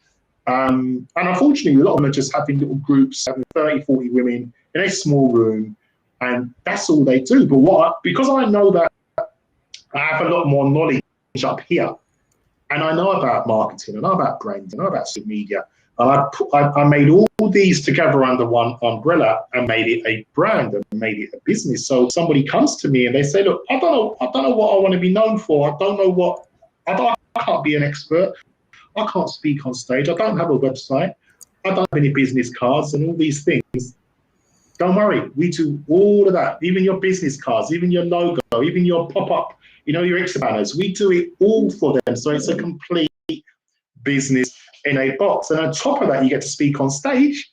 And unfortunately, a lot of them are just having little groups, having 30, 40 women in a small room, and that's all they do. But because I know that I have a lot more knowledge up here, and I know about marketing, I know about branding, I know about social media, and I made all these together under one umbrella and made it a brand and made it a business. So somebody comes to me and they say, look, I don't know what I want to be known for. I can't be an expert. I can't speak on stage. I don't have a website. I don't have any business cards and all these things. Don't worry, we do all of that. Even your business cards, even your logo, even your pop-up, your extra banners. We do it all for them. So it's a complete business in a box. And on top of that, you get to speak on stage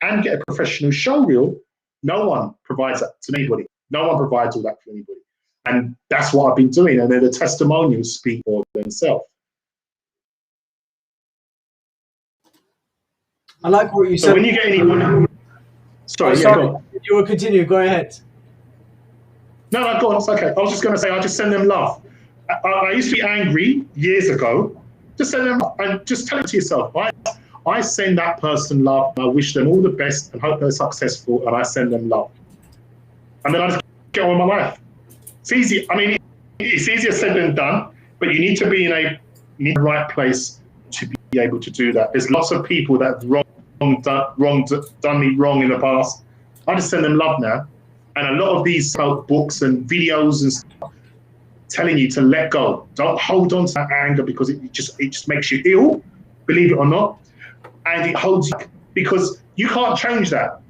and get a professional show reel. No one provides that to anybody. No one provides all that for anybody. And that's what I've been doing. And then the testimonials speak for themselves. I like what you said. So when you get anyone... Sorry, go on. You will continue. Go ahead. No, go on. It's okay. I was just going to say, I just send them love. I used to be angry years ago. Just send them love and just tell it to yourself. I send that person love. And I wish them all the best and hope they're successful. And I send them love. And then I just get on with my life. It's easy. I mean, it's easier said than done. But you need to be in the right place to be able to do that. There's lots of people that have done me wrong in the past. I just send them love now. And a lot of these books and videos and stuff telling you to let go. Don't hold on to that anger because it just makes you ill, believe it or not. And it holds you because you can't change that.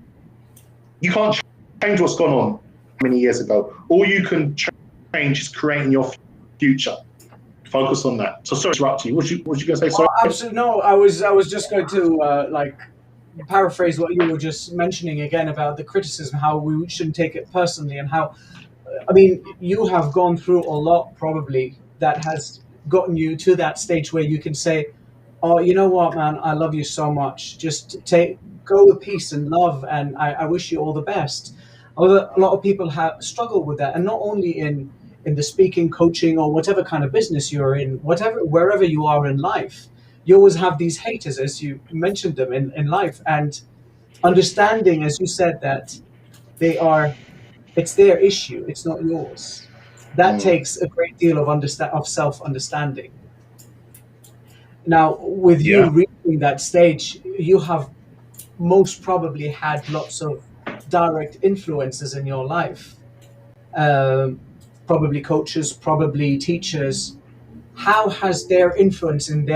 You can't change what's gone on many years ago. All you can change is creating your future. Focus on that. So sorry to interrupt you. What you going to say? Sorry. Absolutely no. I was just going to paraphrase what you were just mentioning again about the criticism, how we shouldn't take it personally, and how, I mean, you have gone through a lot probably that has gotten you to that stage where you can say, oh, you know what, man, I love you so much. Just go with peace and love, and I wish you all the best. A lot of people have struggled with that, and not only in the speaking, coaching, or whatever kind of business you're in, wherever you are in life. You always have these haters, as you mentioned them in life, and understanding, as you said, that it's their issue, it's not yours. That takes a great deal of self-understanding. Now, with you reaching that stage, you have most probably had lots of direct influences in your life. Probably coaches, probably teachers. How has their influence in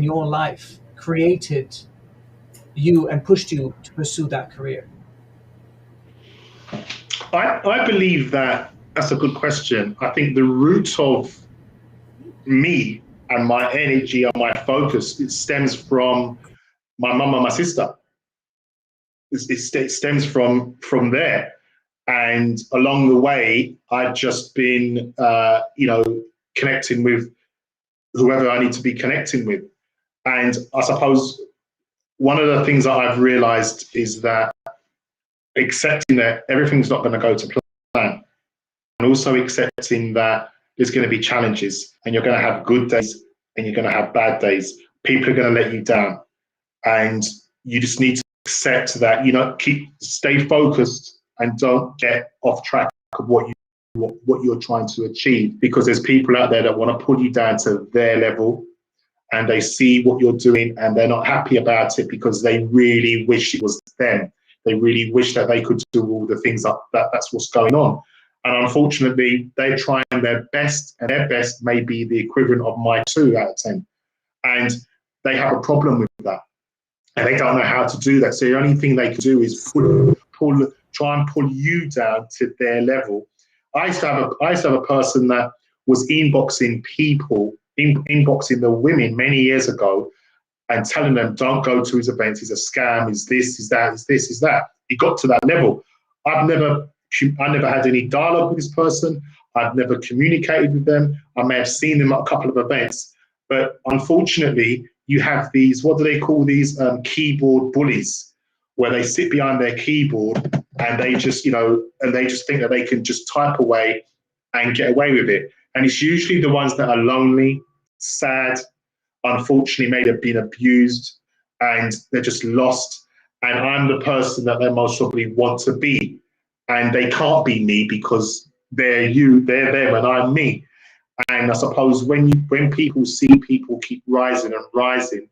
your life created you and pushed you to pursue that career? I believe that's a good question. I think the root of me and my energy and my focus, it stems from my mum and my sister. It stems from there. And along the way, I've just been, connecting with whoever I need to be connecting with. And I suppose one of the things that I've realized is that accepting that everything's not going to go to plan, and also accepting that there's going to be challenges, and you're going to have good days and you're going to have bad days. People are going to let you down, and you just need to accept that. Stay focused and don't get off track of what you're trying to achieve, because there's people out there that want to pull you down to their level, and they see what you're doing and they're not happy about it because they really wish it was them. They really wish that they could do all the things that's what's going on. And unfortunately, they're trying their best, and their best may be the equivalent of my 2 out of 10. And they have a problem with that. And they don't know how to do that. So the only thing they can do is try and pull you down to their level. I used to have a person that was inboxing people, inboxing the women many years ago, and telling them, don't go to his events, he's a scam, he's this, he's that, he's this, he's that. He got to that level. I never had any dialogue with this person. I've never communicated with them. I may have seen them at a couple of events. But unfortunately, you have these, what do they call these, keyboard bullies, where they sit behind their keyboard and they just, think that they can just type away and get away with it. And it's usually the ones that are lonely, sad, unfortunately may have been abused, and they're just lost. And I'm the person that they most probably want to be. And they can't be me because they're them, and I'm me. And I suppose when people see people keep rising and rising,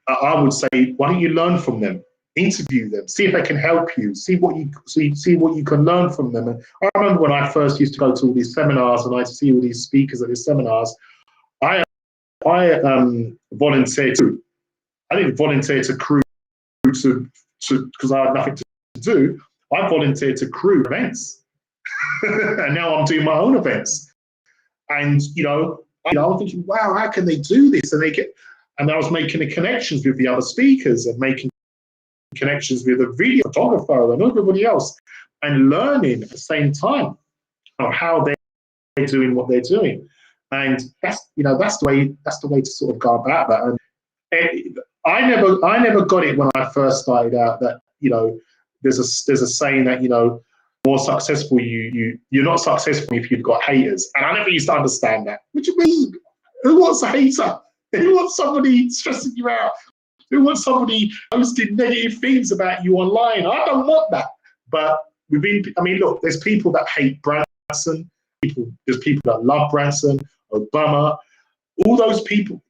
I would say, why don't you learn from them? Interview them, see if they can help you, see what you can learn from them. And I remember when I first used to go to all these seminars and I see all these speakers at these seminars, I volunteered to. I didn't volunteer to crew to because I had nothing to do. I volunteered to crew events, and now I'm doing my own events. And I'm thinking, wow, how can they do this? And I was making the connections with the other speakers and making connections with a video photographer and everybody else, and learning at the same time how they're doing what they're doing. And that's the way to sort of go about that. And I never got it when I first started out that there's a saying that more successful you're not successful if you've got haters. And I never used to understand that. What do you mean? Who wants a hater? Who wants somebody stressing you out? Who wants somebody posting negative things about you online? I don't want that. But look, there's people that hate Branson. There's people that love Branson, Obama, all those people,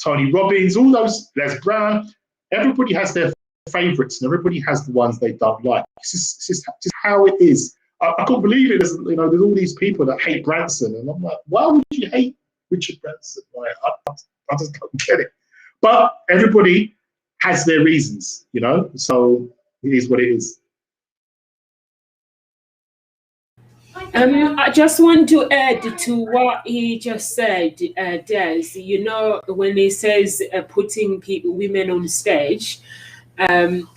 Tony Robbins, all those, Les Brown. Everybody has their favorites, and everybody has the ones they don't like. It's just how it is. I can't believe it. There's all these people that hate Branson, and I'm like, why would you hate Richard Branson? Like, I just don't get it. But everybody has their reasons, so it is what it is. I just want to add to what he just said, Des. When he says putting women on stage, when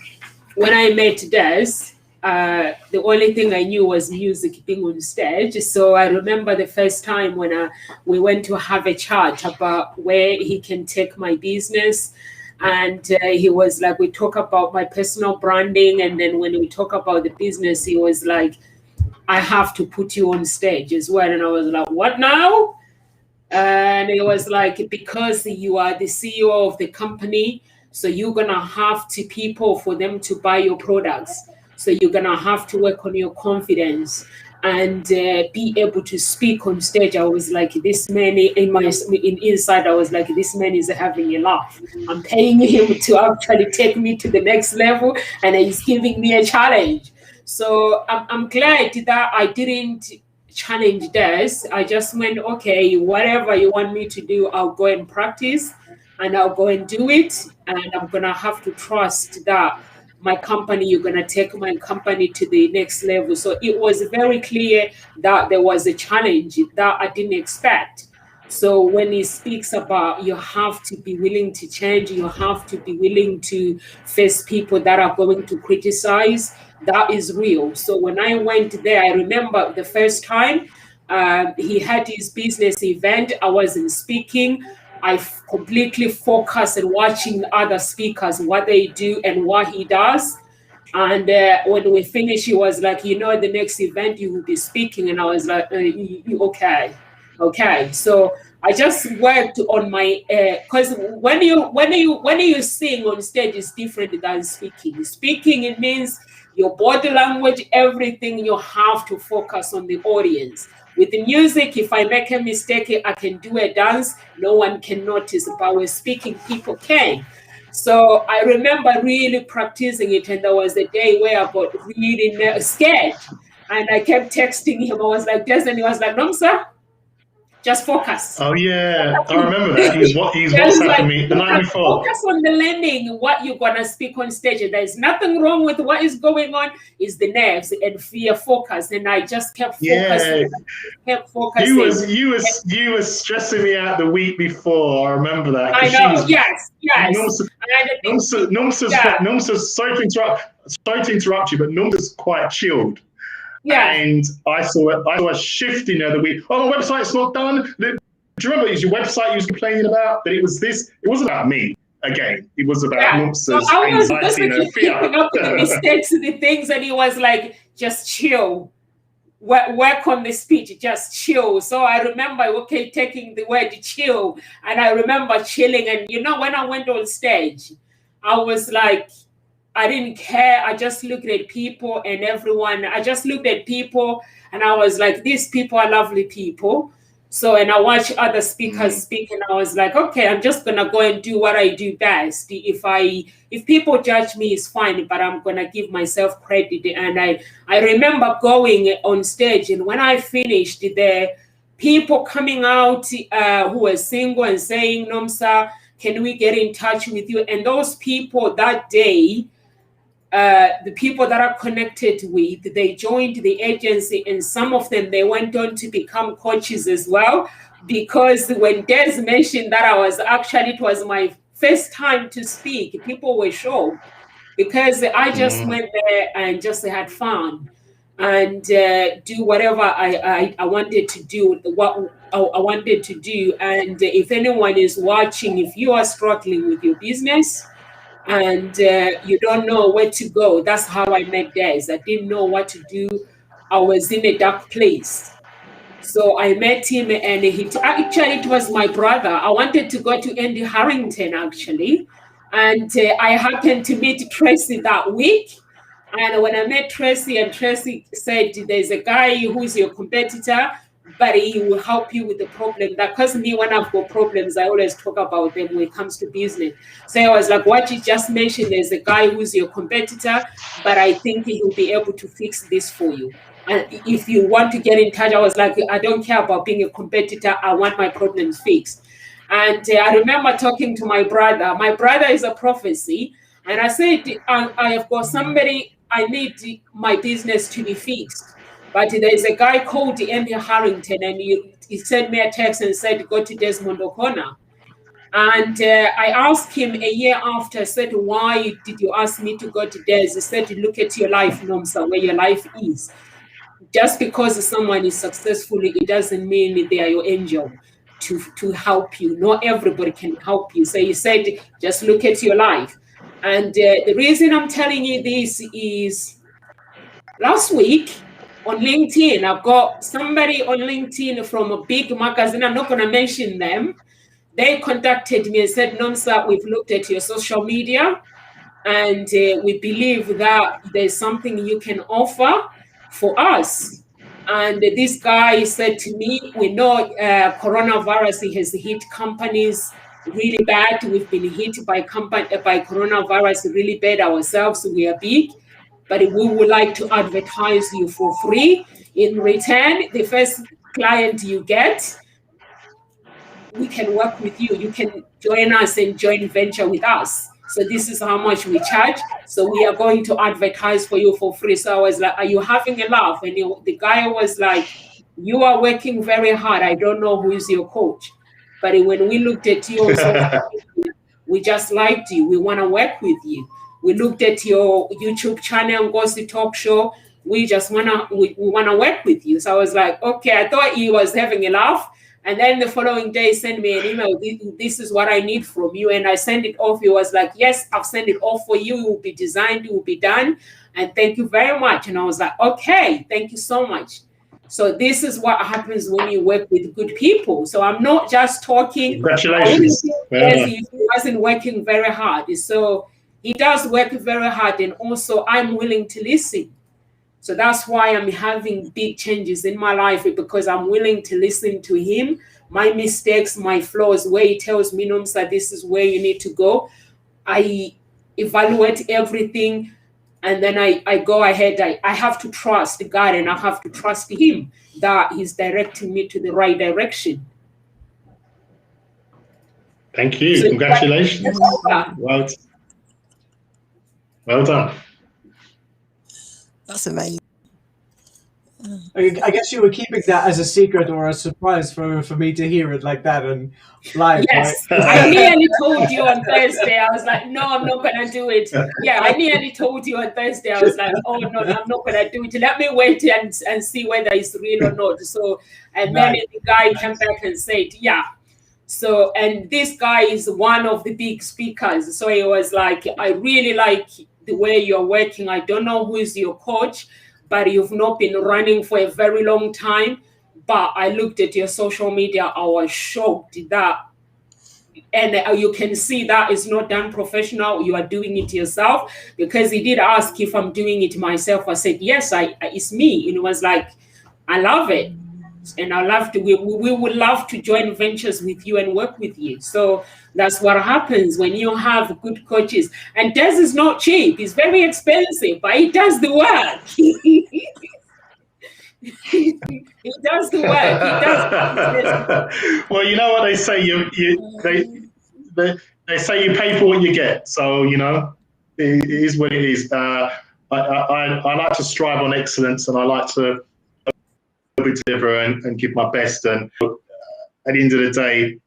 I met Des, the only thing I knew was music being on stage. So I remember the first time when we went to have a chat about where he can take my business. And he was like, we talk about my personal branding. And then when we talk about the business, he was like, I have to put you on stage as well. And I was like, what now? And it was like, because you are the CEO of the company, so you're going to have to people for them to buy your products. So you're going to have to work on your confidence and be able to speak on stage. I was like, this man inside, I was like, this man is having a laugh. I'm paying him to actually take me to the next level, and he's giving me a challenge. So I'm glad that I didn't challenge Des. I just went, okay, whatever you want me to do, I'll go and practice. and I'll go and do it. And I'm going to have to trust that my company, you're going to take my company to the next level. So it was very clear that there was a challenge that I didn't expect. So when he speaks about you have to be willing to change, you have to be willing to face people that are going to criticize, that is real. So when I went there, I remember the first time he had his business event, I wasn't speaking. I completely focused on watching other speakers, what they do and what he does. And when we finished, he was like, the next event you will be speaking. And I was like, okay. So I just worked on my, because when you sing on stage is different than speaking. Speaking, it means your body language, everything, you have to focus on the audience. With the music, if I make a mistake, I can do a dance, no one can notice. But with speaking, people can. So I remember really practicing it, and there was a day where I got really scared. And I kept texting him. I was like, Desmond, he was like, no, sir, just focus. Oh yeah, I remember that. He's WhatsApping me the night before. Focus on the landing, what you're gonna speak on stage. And there's nothing wrong with what is going on. Is the nerves and fear. Focus, and I just kept focusing. Kept focusing. You were stressing me out the week before. I remember that. I know. Yes. Nomsa's sorry to interrupt you, but Nomsa's quite chilled. Yeah. And I saw a shift in the other week. Oh, my website's not done. Do you remember it was your website you was complaining about? That it was this. It wasn't about me. Again, it was about Nomsa's anxiety and fear. Picking up the mistakes, the things, and he was like, just chill. Work on the speech, just chill. So I remember, taking the word chill, and I remember chilling. And when I went on stage, I was like, I didn't care. I just looked at people and everyone. I just looked at people and I was like, these people are lovely people. So, and I watched other speakers speak and I was like, okay, I'm just going to go and do what I do best. If people judge me, it's fine, but I'm going to give myself credit. And I remember going on stage, and when I finished, the people coming out who were single and saying, Nomsa, can we get in touch with you? And those people that day, the people that are connected with, they joined the agency, and some of them, they went on to become coaches as well. Because when Des mentioned that it was my first time to speak, people were shocked because I just went there and just had fun and do whatever I wanted to do, what I wanted to do. And if anyone is watching, if you are struggling with your business, and you don't know where to go. That's how I met Des. I didn't know what to do. I was in a dark place. So I met him, and it was my brother. I wanted to go to Andy Harrington, actually. And I happened to meet Tracy that week. And when I met Tracy, and Tracy said, there's a guy who's your competitor, but he will help you with the problem. Because me, when I've got problems, I always talk about them when it comes to business. So I was like, what you just mentioned, there's a guy who's your competitor, but I think he will be able to fix this for you. And if you want to get in touch, I was like, I don't care about being a competitor. I want my problems fixed. And I remember talking to my brother. My brother is a prophecy. And I said, I have got somebody, I need my business to be fixed. But there's a guy called Andy Harrington, and he sent me a text and said, go to Desmond Oconner. And I asked him a year after, I said, why did you ask me to go to Des? He said, look at your life, Nomsa, where your life is. Just because someone is successful, it doesn't mean they are your angel to help you. Not everybody can help you. So he said, just look at your life. And the reason I'm telling you this is last week, on LinkedIn, I've got somebody on LinkedIn from a big magazine. I'm not going to mention them. They contacted me and said, Nomsa, we've looked at your social media and we believe that there's something you can offer for us. And this guy said to me, we know coronavirus has hit companies really bad. We've been hit by coronavirus really bad ourselves. We are big. But we would like to advertise you for free. In return, the first client you get, we can work with you. You can join us and join venture with us. So this is how much we charge. So we are going to advertise for you for free. So I was like, are you having a laugh? And the guy was like, you are working very hard. I don't know who is your coach. But when we looked at you on social media, we just liked you. We want to work with you. We looked at your YouTube channel, Nkositalkshows. We just wanna work with you. So I was like, okay, I thought he was having a laugh. And then the following day, send me an email. This is what I need from you. And I sent it off. He was like, yes, I've sent it off for you. It will be designed. It will be done. And thank you very much. And I was like, okay, thank you so much. So this is what happens when you work with good people. So I'm not just talking. Congratulations. He wasn't working very hard. So he does work very hard. And also I'm willing to listen. So that's why I'm having big changes in my life, because I'm willing to listen to him, my mistakes, my flaws, where he tells me, Nomsa, this is where you need to go. I evaluate everything, and then I go ahead. I have to trust God, and I have to trust him that he's directing me to the right direction. Thank you. So congratulations. Well done. That's amazing. I guess you were keeping that as a secret or a surprise for me to hear it like that and live. Yes, right? I nearly told you on Thursday. I was like, no, I'm not going to do it. Yeah, I nearly told you on Thursday. I was like, oh, no, I'm not going to do it. Let me wait and see whether it's real or not. So, and then the guy came back and said, yeah. So, and this guy is one of the big speakers. So he was like, I really like the way you're working. I don't know who is your coach, but you've not been running for a very long time. But I looked at your social media, I was shocked that, and you can see that it's not done professional. You are doing it yourself, because he did ask if I'm doing it myself. I said, yes, it's me. And it was like, I love it. And I love to, we would love to join ventures with you and work with you. So that's what happens when you have good coaches. And Des is not cheap. It's very expensive, but he does the work. He does the work. He does. Well, you know what they say. They say you pay for what you get. So you know, it is what it is. I like to strive on excellence, and I like to deliver and give my best. And at the end of the day,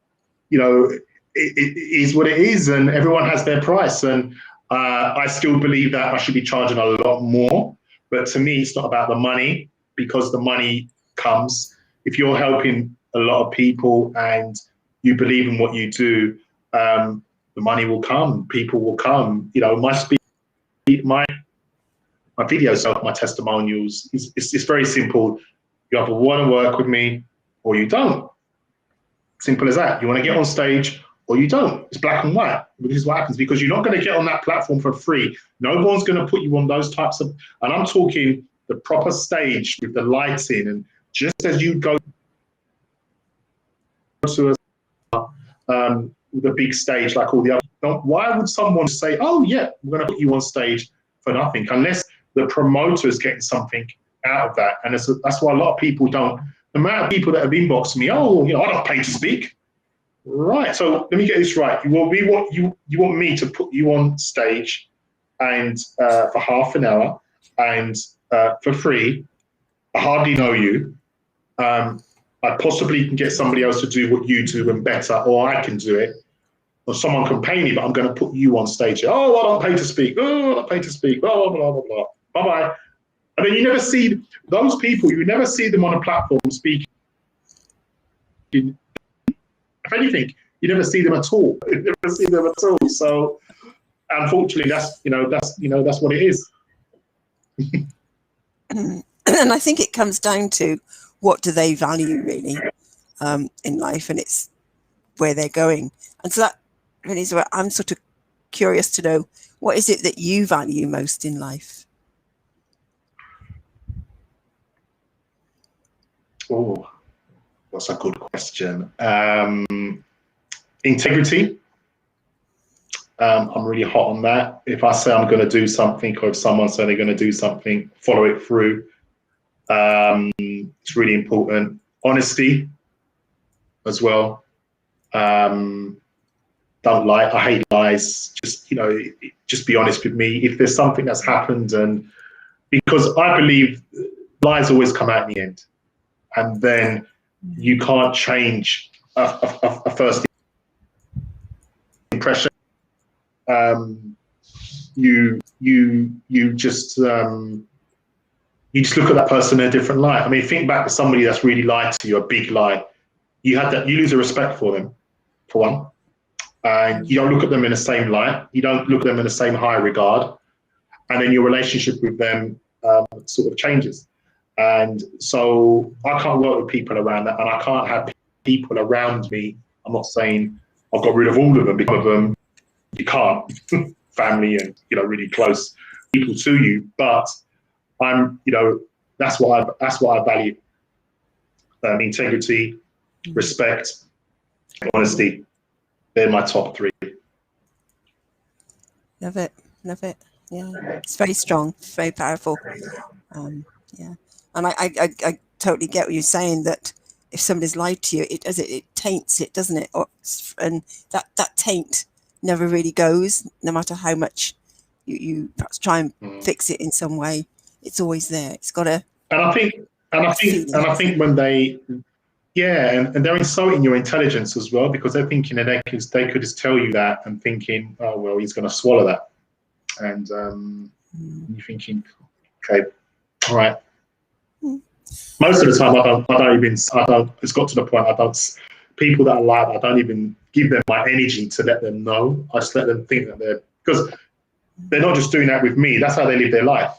you know, it is what it is, and everyone has their price. And I still believe that I should be charging a lot more. But to me, it's not about the money, because the money comes. If you're helping a lot of people and you believe in what you do, the money will come, people will come. You know, my videos, my testimonials, it's very simple. You either want to work with me or you don't. Simple as that. You want to get on stage or you don't. It's black and white. This is what happens, because you're not going to get on that platform for free. No one's going to put you on those types of, and I'm talking the proper stage with the lighting, and just as you go to the big stage like all the other, why would someone say, oh yeah, we're going to put you on stage for nothing, unless the promoter is getting something out of that? And that's why a lot of people don't. The amount of people that have inboxed me, oh, you know, I don't pay to speak. Right. So let me get this right. You want me to put you on stage and for half an hour and for free. I hardly know you. I possibly can get somebody else to do what you do and better, or I can do it. Or someone can pay me, but I'm going to put you on stage. Oh, I don't pay to speak. Oh, I don't pay to speak. Blah, blah, blah, blah. Bye-bye. And then you never see those people, you never see them on a platform speaking. If anything, you never see them at all. You never see them at all. So unfortunately, that's what it is. And I think it comes down to what do they value really in life, and it's where they're going. And so that really is where I'm sort of curious to know, what is it that you value most in life? Oh, that's a good question. Integrity. I'm really hot on that. If I say I'm going to do something, or if someone says they're going to do something, follow it through. It's really important. Honesty as well. don't lie. I hate lies. Just, just be honest with me. If there's something that's happened, and because I believe lies always come out in the end, and then you can't change a first impression. You just look at that person in a different light. I mean, think back to somebody that's really lied to you, a big lie. You lose a respect for them, for one. And you don't look at them in the same light. You don't look at them in the same high regard. And then your relationship with them sort of changes. And so I can't work with people around that. And I can't have people around me. I'm not saying I've got rid of all of them. Because of them, you can't. Family and, really close people to you. But I'm, that's what I value. Integrity, respect, honesty. They're my top three. Love it. Yeah, it's very strong, very powerful. Yeah, and I totally get what you're saying, that if somebody's lied to you, it taints it, doesn't it? And that taint never really goes, no matter how much you perhaps try and fix it in some way. It's always there. It's got a. And I think when they. Yeah, and they're insulting your intelligence as well, because they're thinking that they could just tell you that and thinking, oh, well, he's going to swallow that. And you're thinking, okay, all right. Most of the time, it's got to the point, people that are like, I don't even give them my energy to let them know. I just let them think that because they're not just doing that with me, that's how they live their life.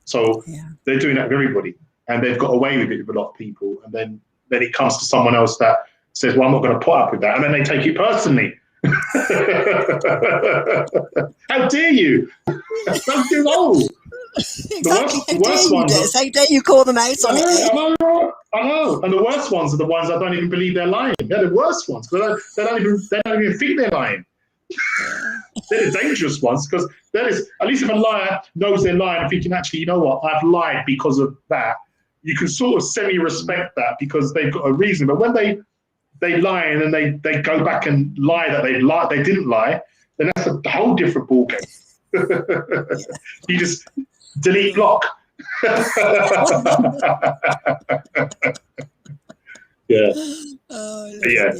So they're doing that with everybody, and they've got away with it with a lot of people. And then it comes to someone else that says, well, I'm not going to put up with that. And then they take it personally. How dare you? Don't do all. Exactly. The worst ones. How dare you call them out on it? I know. And the worst ones are the ones I don't even believe they're lying. They're the worst ones, because they don't even think they're lying. They're the dangerous ones, because at least if a liar knows they're lying and thinking, actually, you know what, I've lied because of that, you can sort of semi-respect that because they've got a reason. But when they lie and then they go back and lie that they didn't lie, then that's a whole different ballgame. You just delete block. Yeah. Oh, yeah.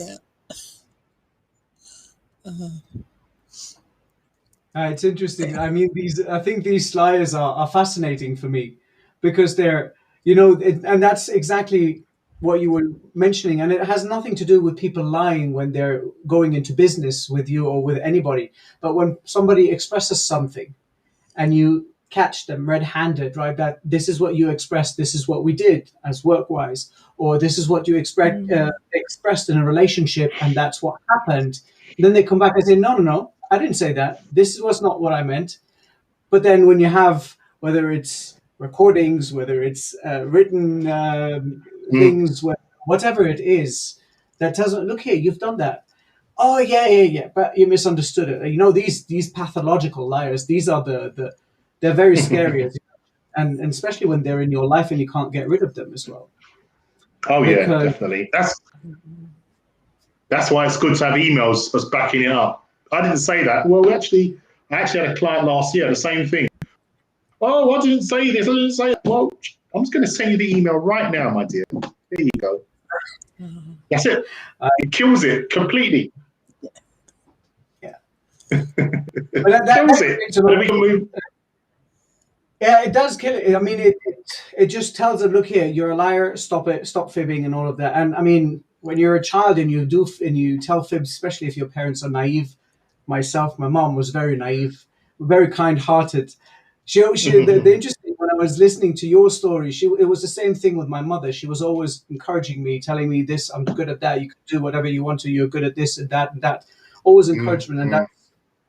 It's interesting. I mean, I think these liars are fascinating for me, because they're, and that's exactly what you were mentioning. And it has nothing to do with people lying when they're going into business with you or with anybody. But when somebody expresses something and you catch them red-handed, right, that this is what you expressed, this is what we did as work-wise, or this is what you expressed in a relationship, and that's what happened. And then they come back and say, no, I didn't say that. This was not what I meant. But then when you have, whether it's recordings, whether it's written things, whatever it is, that tells them, look here, you've done that. Oh, yeah, but you misunderstood it. These pathological liars, they're very scary, and especially when they're in your life and you can't get rid of them as well. Oh, yeah, definitely. That's why it's good to have emails as backing it up. I didn't say that. Well, I actually had a client last year, the same thing. Oh, I didn't say this. I didn't say that. Well, I'm just going to send you the email right now, my dear. There you go. That's it. It kills it completely. Yeah. That kills it. We can move. Yeah, it does kill it. I mean, it just tells them, look here, you're a liar. Stop it. Stop fibbing and all of that. And I mean, when you're a child and you tell fibs, especially if your parents are naive. Myself, my mom was very naive, very kind-hearted. The interesting, when I was listening to your story, it was the same thing with my mother. She was always encouraging me, telling me this, I'm good at that, you can do whatever you want to, you're good at this and that and that. Always encouragement, and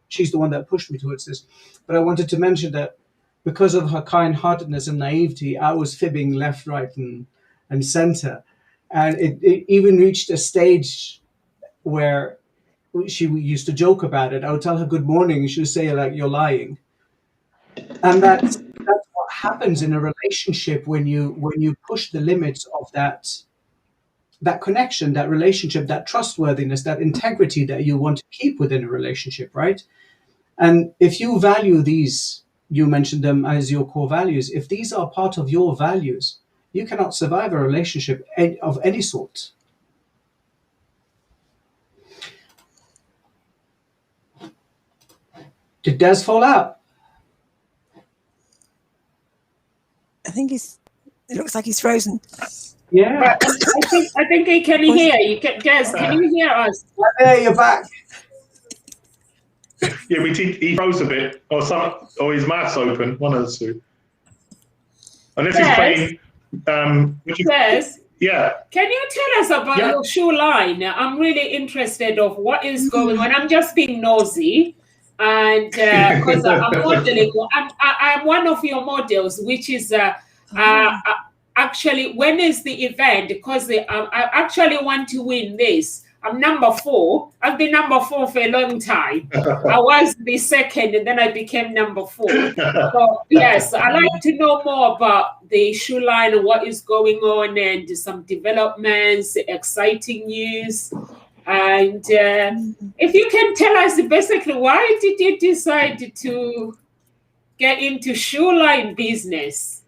she's the one that pushed me towards this. But I wanted to mention that because of her kind-heartedness and naivety, I was fibbing left, right, and center. And it even reached a stage where she used to joke about it. I would tell her good morning, and she would say, like, you're lying. And that's what happens in a relationship when you push the limits of that that connection, that relationship, that trustworthiness, that integrity that you want to keep within a relationship, right? And if you value these, you mentioned them as your core values, if these are part of your values, you cannot survive a relationship of any sort. Did Des fall out? I think it looks like he's frozen. Yeah. But I think he can hear you. Des, can you hear us? There, you're back. Yeah, he froze a bit, or his mouth's open, one of the two. Unless he's playing. Des, yeah. can you tell us about your shoe line? I'm really interested of what is going on. I'm just being nosy, and because I'm modeling, I'm one of your models, which is actually, when is the event? Because I actually want to win this. I'm number 4. I've been number 4 for a long time. I was the second, and then I became number 4. So yes, I'd like to know more about the shoe line and what is going on, and some developments, exciting news. And if you can tell us basically, why did you decide to get into shoe line business?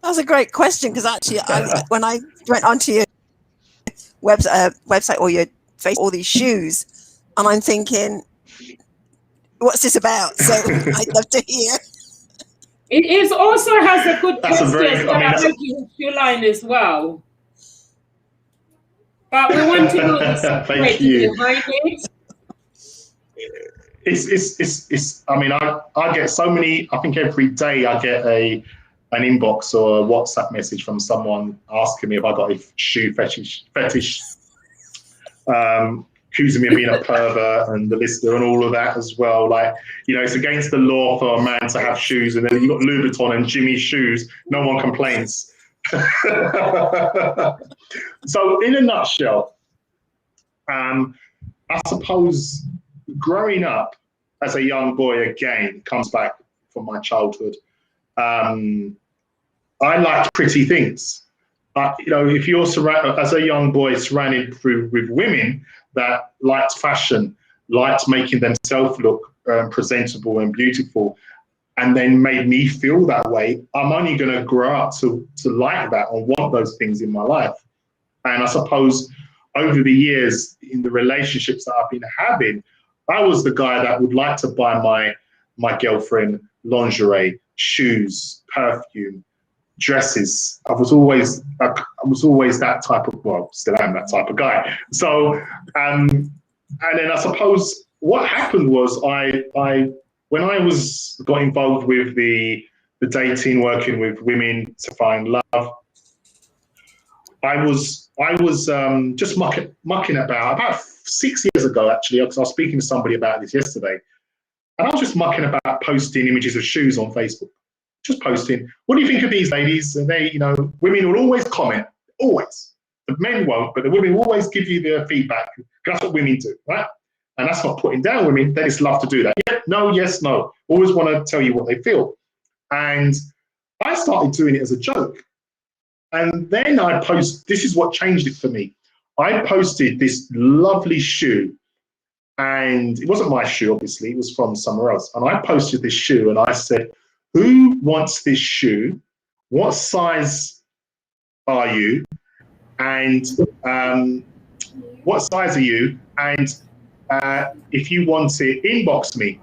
That's a great question, because actually, when I went onto your website or your Facebook, all these shoes, and I'm thinking, what's this about? So I'd love to hear. It also has a good shoe line as well. But we want to know the secret behind it. It's I mean, I get so many. I think every day I get an inbox or a WhatsApp message from someone asking me if I got a shoe fetish, accusing me of being a pervert and the listener and all of that as well. Like, you know, it's against the law for a man to have shoes, and then you got Louboutin and Jimmy's shoes. No one complains. So, in a nutshell, I suppose growing up as a young boy, again, comes back from my childhood. I liked pretty things. You know, if you're surrounded as a young boy, surrounded with women that liked fashion, liked making themselves look presentable and beautiful, and then made me feel that way, I'm only going to grow up to like that and want those things in my life. And I suppose over the years, in the relationships that I've been having, I was the guy that would like to buy my girlfriend lingerie, shoes, perfume, dresses. I was always that type of, well, still am that type of guy. So, and then I suppose what happened was when I got involved with the dating, working with women to find love, I was just mucking about 6 years ago, actually, because I was speaking to somebody about this yesterday, and I was just mucking about posting images of shoes on Facebook. Just posting, what do you think of these ladies? And they, you know, women will always comment, always. The men won't, but the women will always give you their feedback. That's what women do, right? And that's not putting down women. They just love to do that. Yeah, no, yes, no. Always want to tell you what they feel. And I started doing it as a joke. And then this is what changed it for me. I posted this lovely shoe, and it wasn't my shoe, obviously, it was from somewhere else. And I posted this shoe and I said, who wants this shoe? What size are you? And what size are you? And if you want it, inbox me.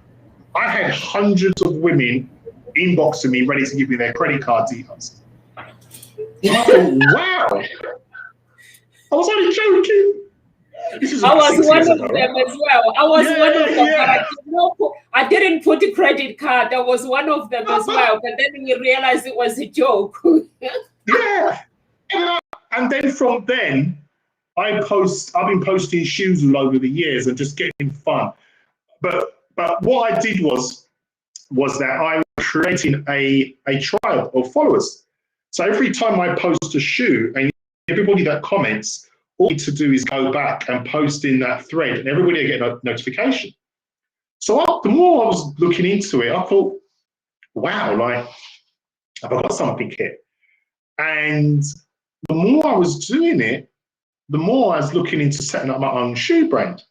I had hundreds of women inboxing me, ready to give me their credit card details. And I thought, wow. I was only joking. I was one of them as well. I was one of them. But I didn't put a credit card. I was one of them as well. But then we realized it was a joke. Yeah. And then from then, I've been posting shoes all over the years and just getting fun. But what I did was that I was creating a tribe of followers. So every time I post a shoe, and everybody that comments, all you need to do is go back and post in that thread, and everybody will get a notification. So the more I was looking into it, I thought, wow, like, have I got something here? And the more I was doing it, the more I was looking into setting up my own shoe brand.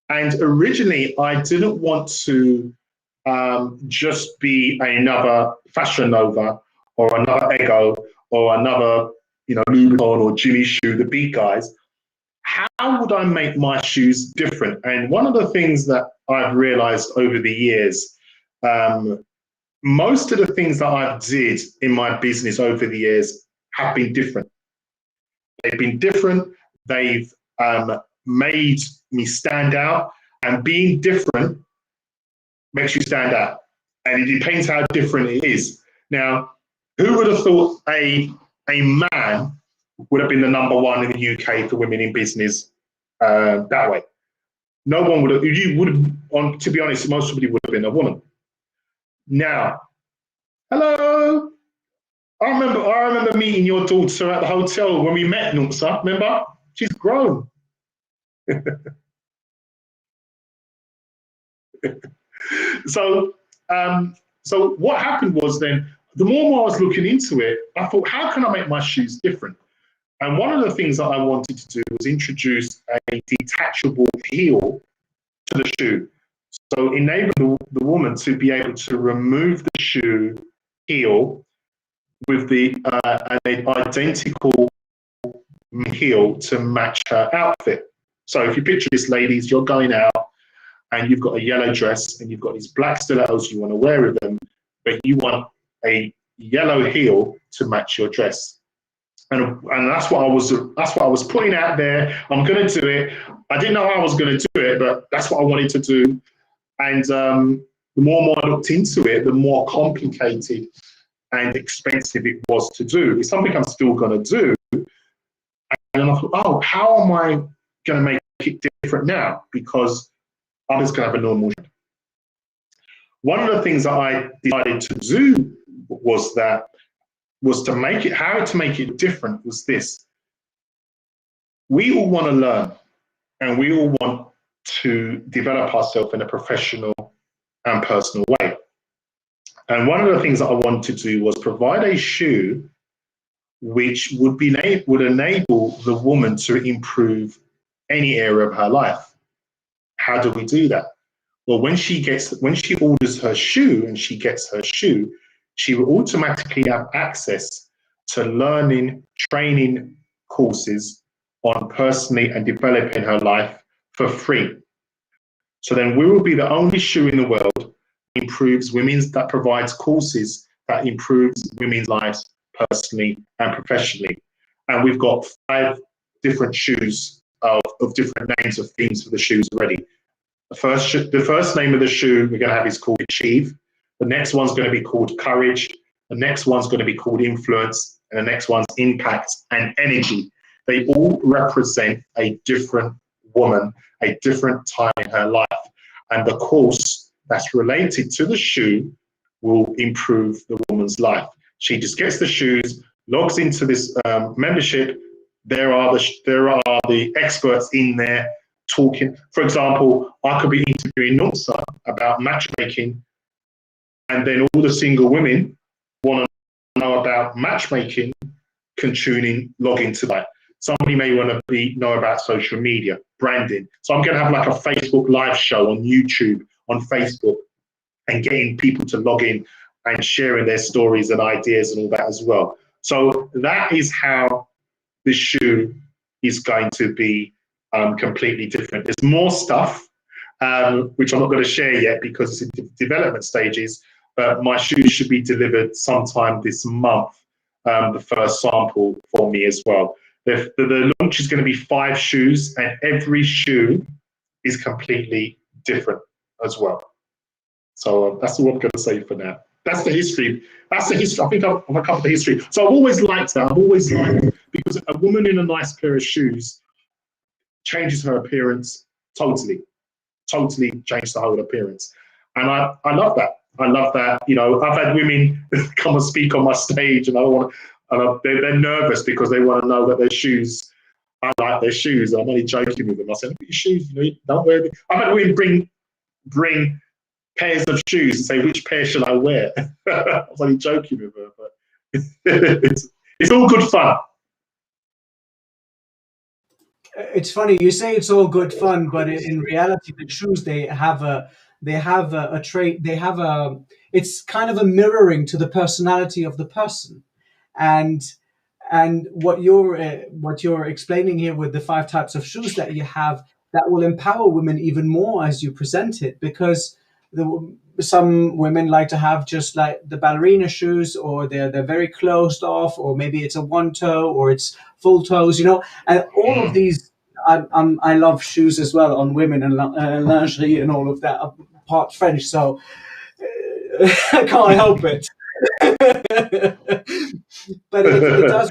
And originally, I didn't want to just be another Fashion Nova or another Ego or another, Louis Vuitton or Jimmy Choo, the big guys. How would I make my shoes different? And one of the things that I've realized over the years, most of the things that I did in my business over the years have been different. They've been different. They've made me stand out, and being different makes you stand out. And it depends how different it is. Now, who would have thought a man would have been the #1 in the UK for women in business that way? No one would have. You would have. To be honest, most probably would have been a woman. Now, hello. I remember meeting your daughter at the hotel when we met, Nunsa. Remember? She's grown. So what happened was then, the more I was looking into it, I thought, how can I make my shoes different? And one of the things that I wanted to do was introduce a detachable heel to the shoe. So enable the woman to be able to remove the shoe heel with the an identical heel to match her outfit. So if you picture this, ladies, you're going out and you've got a yellow dress and you've got these black stilettos you want to wear with them, but you want a yellow heel to match your dress. And that's what I was putting out there. I'm going to do it. I didn't know how I was going to do it, but that's what I wanted to do. And the more and more I looked into it, the more complicated and expensive it was to do. It's something I'm still going to do. And I thought, oh, how am I going to make it different now? Because I'm just going to have a normal shoe. One of the things that I decided to do was to make it different was this. We all want to learn and we all want to develop ourselves in a professional and personal way. And one of the things that I wanted to do was provide a shoe which would enable the woman to improve any area of her life. How do we do that? Well, when she orders her shoe and she gets her shoe, she will automatically have access to learning, training courses on personally and developing her life for free. So then we will be the only shoe in the world that provides courses that improves women's lives personally and professionally. And we've got 5 different shoes of different names of themes for the shoes already. The first name of the shoe we're going to have is called Achieve. The next one's going to be called Courage. The next one's going to be called Influence. And the next one's Impact and Energy. They all represent a different woman, a different time in her life. And the course that's related to the shoe will improve the woman's life. She just gets the shoes, logs into this membership. There are the experts in there talking. For example, I could be interviewing Nunsa about matchmaking, and then all the single women want to know about matchmaking, can tune in, log into that. Somebody may want to know about social media, branding. So I'm going to have like a Facebook live show on YouTube, on Facebook, and getting people to log in and sharing their stories and ideas and all that as well. So that is how the shoe is going to be completely different. There's more stuff, which I'm not going to share yet because it's in development stages, but my shoes should be delivered sometime this month, the first sample for me as well. The launch is going to be 5 shoes, and every shoe is completely different as well. So that's all I'm going to say for now. That's the history. That's the history. I think I've covered the history. So I've always liked that. I've always liked it because a woman in a nice pair of shoes changes her appearance totally changes the whole appearance. And I love that. I love that. You know, I've had women come and speak on my stage, and they're nervous because they want to know that their shoes, I like their shoes. I'm only joking with them. I said, look at your shoes, you know, don't wear them. I've had women bring pairs of shoes and say, which pair should I wear? I was only joking with her, but it's all good fun. It's funny you say it's all good fun, but in reality, the shoes they have a trait. They have a it's kind of a mirroring to the personality of the person, and what you're explaining here with the 5 types of shoes that you have, that will empower women even more as you present it, because some women like to have just like the ballerina shoes, or they're very closed off, or maybe it's a one toe or it's full toes, and all of these. I love shoes as well on women, and lingerie and all of that. I'm part French, so I can't help it. But it does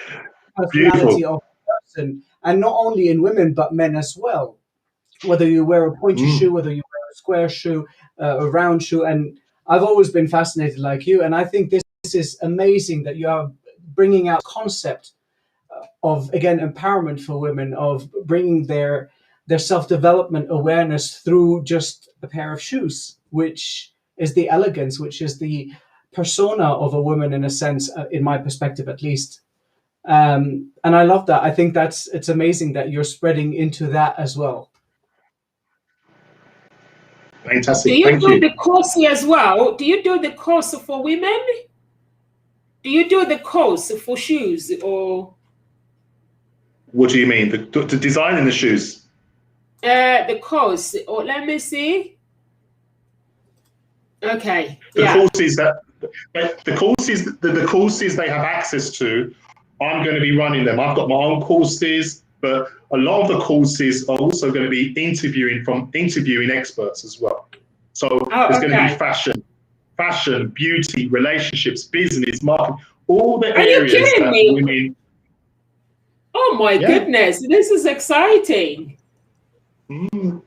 personality Beautiful. of the person, and not only in women but men as well. Whether you wear a pointy shoe, whether you wear a square shoe, a round shoe, and I've always been fascinated like you, and I think this is amazing that you are bringing out concept of, again, empowerment for women, of bringing their self-development awareness through just a pair of shoes, which is the elegance, which is the persona of a woman, in a sense, in my perspective at least. And I love that. I think it's amazing that you're spreading into that as well. Do Fantastic. you Thank do you. the course as well? Do you do the course for women? Do you do the course for shoes, or What do you mean? The designing the shoes? the course? Or let me see. Okay. The Yeah. courses the courses they have access to, I'm going to be running them. I've got my own courses, but a lot of the courses are also going to be interviewing experts as well. So there's going to be fashion, beauty, relationships, business, marketing, all the Are you areas kidding that me? women. Oh my goodness, this is exciting.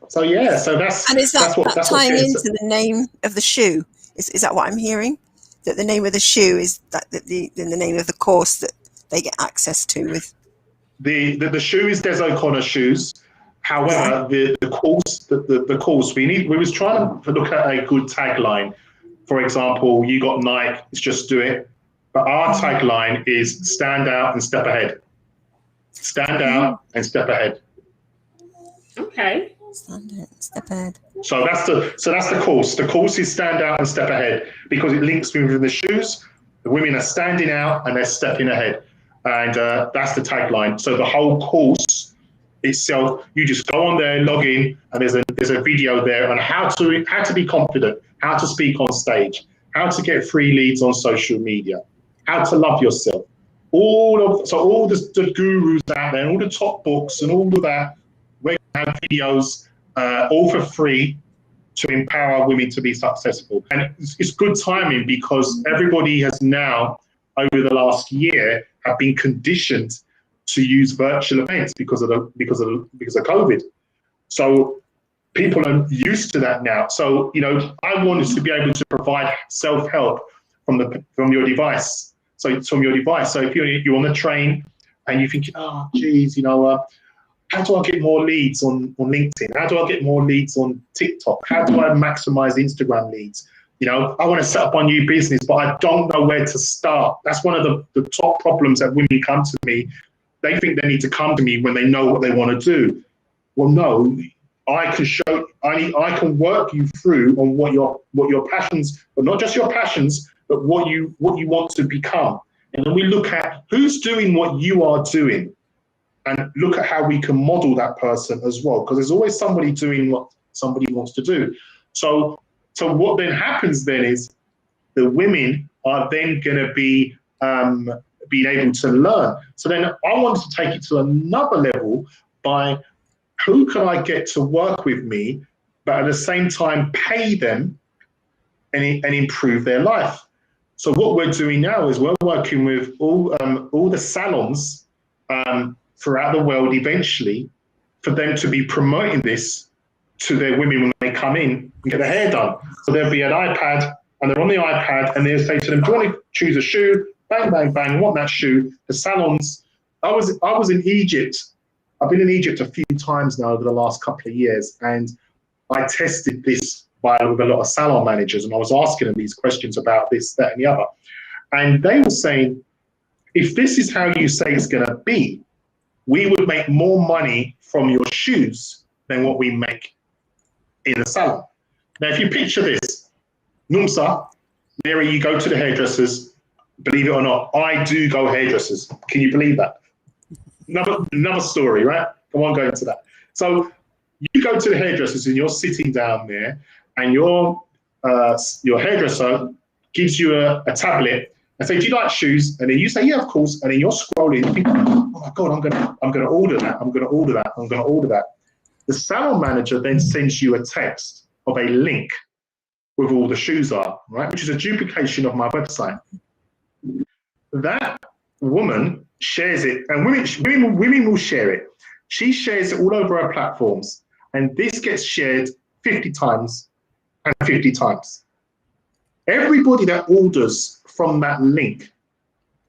So yeah, so that's And is that tying getting, into the name of the shoe? Is that what I'm hearing? That the name of the shoe is the name of the course that they get access to with. the shoe is Des Oconner shoes. However, the course we was trying to look at a good tagline. For example, you got Nike, it's just do it. But our tagline is stand out and step ahead. Stand out and step ahead. Okay. Stand out, step ahead. So that's the course. The course is stand out and step ahead, because it links within the shoes. The women are standing out and they're stepping ahead, and that's the tagline. So the whole course itself, you just go on there, log in, and there's a video there on how to be confident, how to speak on stage, how to get free leads on social media, how to love yourself. All the gurus out there, all the top books and all of that, we have videos all for free to empower women to be successful. And it's good timing, because everybody has now, over the last year, have been conditioned to use virtual events because of COVID. So people are used to that now. So I wanted to be able to provide self-help from your device. So it's from your device. So if you're on the train and you're thinking, oh, geez, how do I get more leads on LinkedIn? How do I get more leads on TikTok? How do I maximize Instagram leads? I want to set up a new business, but I don't know where to start. That's one of the top problems that women come to me. They think they need to come to me when they know what they want to do. Well, no, I can work you through on what your passions, but not just your passions, but what you want to become. And then we look at who's doing what you are doing, and look at how we can model that person as well, because there's always somebody doing what somebody wants to do. So what then happens then is the women are then going to be being able to learn. So then I wanted to take it to another level by who can I get to work with me, but at the same time pay them and improve their life. So what we're doing now is we're working with all the salons throughout the world eventually, for them to be promoting this to their women when they come in and get their hair done. So there'll be an iPad, and they're on the iPad, and they'll say to them, do you want to choose a shoe? Bang, bang, bang, want that shoe. The salons, I was in Egypt. I've been in Egypt a few times now over the last couple of years, and I tested this with a lot of salon managers, and I was asking them these questions about this, that, and the other. And they were saying, if this is how you say it's going to be, we would make more money from your shoes than what we make in the salon. Now, if you picture this, Numsa, Mary, you go to the hairdressers. Believe it or not, I do go hairdressers. Can you believe that? Another story, right? I won't go into that. So you go to the hairdressers and you're sitting down there, and your hairdresser gives you a tablet and say, "Do you like shoes?" And then you say, "Yeah, of course." And then you're scrolling, you think, "Oh my God, I'm gonna order that. I'm gonna order that. I'm gonna order that." The salon manager then sends you a text of a link with all the shoes are, right? Which is a duplication of my website. That woman shares it, and women will share it. She shares it all over her platforms, and this gets shared 50 times and 50 times. Everybody that orders from that link,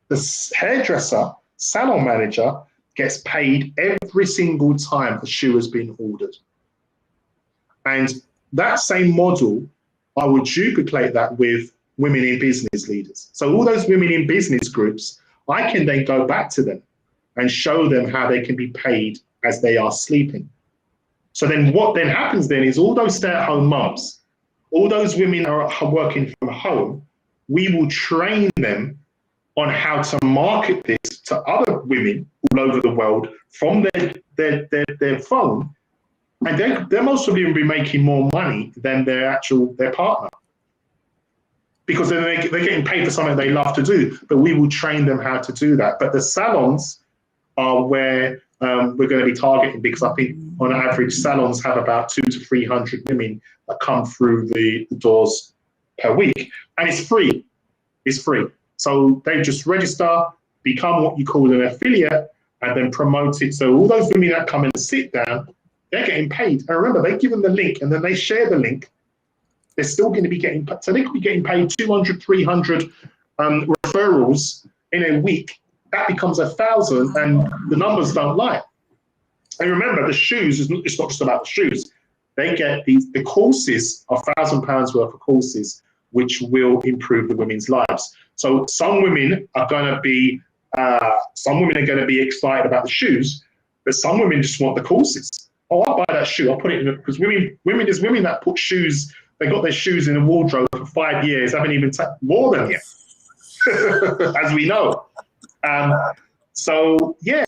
the hairdresser, salon manager, gets paid every single time a shoe has been ordered. And that same model, I would duplicate that with women in business leaders. So all those women in business groups, I can then go back to them and show them how they can be paid as they are sleeping. So then what then happens then is all those stay-at-home mums, all those women are working from home, we will train them on how to market this to other women all over the world from their phone, and they're most of them will be making more money than their partner, because then they're getting paid for something they love to do. But we will train them how to do that. But the salons are where we're going to be targeting, because I think on average salons have about 200 to 300 women that come through the doors per week, and it's free. It's free. So they just register, become what you call an affiliate, and then promote it. So all those women that come and sit down, they're getting paid. And remember, they give them the link and then they share the link. They're still going to be getting, so they could be getting paid 200, 300 referrals in a week. That becomes 1,000, and the numbers don't lie. And remember, the shoes, it's not just about the shoes. They get the courses, £1,000 worth of courses, which will improve the women's lives. So some women are going to be excited about the shoes, but some women just want the courses. Oh, I'll buy that shoe. I'll put it in, because there's women that put shoes. They got their shoes in a wardrobe for 5 years, haven't even worn them yet, as we know. So I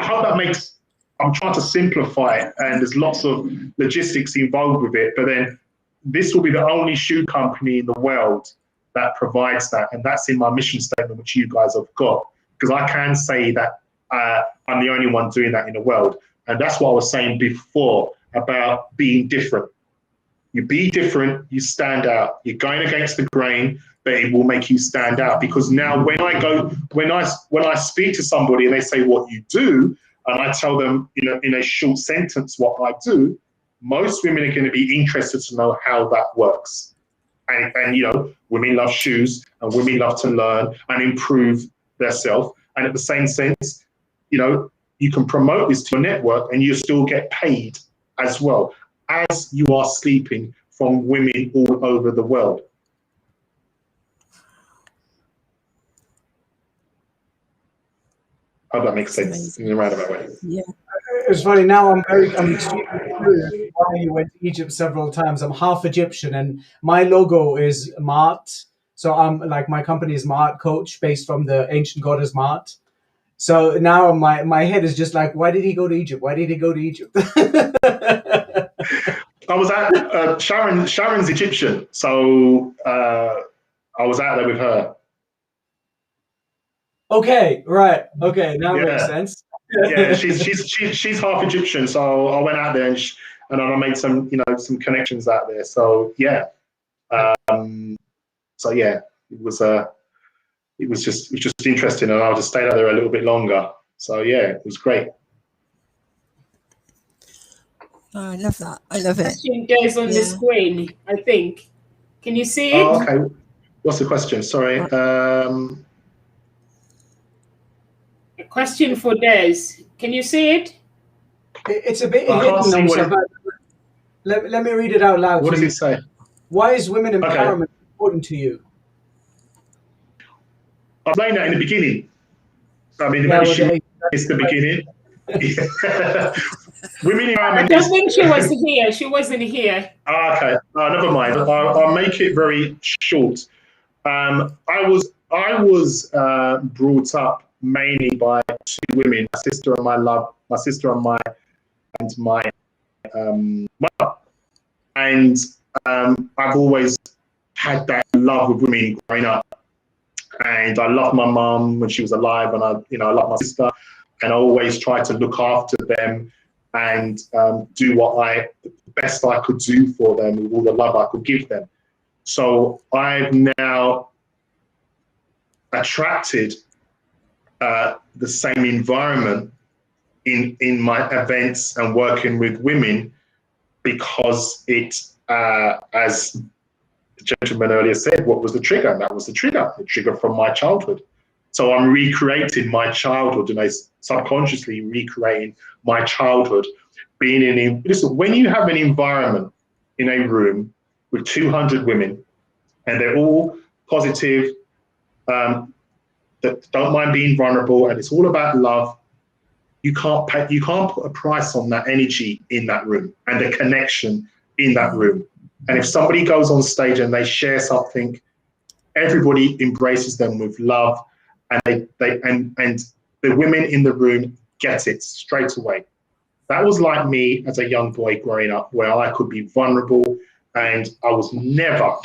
hope that makes. I'm trying to simplify it, and there's lots of logistics involved with it. But then this will be the only shoe company in the world that provides that, and that's in my mission statement, which you guys have got. Because I can say that I'm the only one doing that in the world, and that's what I was saying before about being different. You be different, you stand out. You're going against the grain, but it will make you stand out. Because now when I speak to somebody and they say what you do, and I tell them in a short sentence what I do, most women are going to be interested to know how that works. And women love shoes, and women love to learn and improve themselves. And at the same sense, you can promote this to your network and you still get paid as well, as you are sleeping from women all over the world. I hope that makes sense in a roundabout way. Yeah. It's funny, now I'm extremely curious why you went to Egypt several times. I'm half Egyptian, and my logo is Maat. So I'm my company is Maat Coach, based from the ancient goddess Maat. So now my head is just why did he go to Egypt? Why did he go to Egypt? I was at Sharon's Egyptian, so I was out there with her. Okay, right. Okay, now it makes sense. Yeah, she's half Egyptian, so I went out there and I made some connections out there. So yeah, it was just interesting, and I just stayed out there a little bit longer. So yeah, it was great. Oh, I love that. I love it. Question goes on the screen, I think. Can you see it? Oh, okay. What's the question? Sorry. A question for Des. Can you see it? It's a bit I can't hidden. see Let me read it out loud. What does it say? Why is women empowerment important to you? I explained that in the beginning. I mean, missed the beginning. Women I empowerment don't is think she was here. She wasn't here. okay. Never mind. I'll make it very short. I was brought up mainly by two women, my sister and my mother, and I've always had that love of women growing up. And I loved my mum when she was alive, and I love my sister, and I always tried to look after them and do the best I could do for them with all the love I could give them. So I've now attracted the same environment in my events and working with women, because it, as the gentleman earlier said, what was the trigger? And that was the trigger from my childhood. So I'm recreating my childhood, and I subconsciously recreating my childhood. Listen, when you have an environment in a room with 200 women, and they're all positive, that don't mind being vulnerable, and it's all about love, you can't put a price on that energy in that room and the connection in that room. And if somebody goes on stage and they share something, everybody embraces them with love, and and the women in the room get it straight away. That was like me as a young boy growing up, where I could be vulnerable and I was never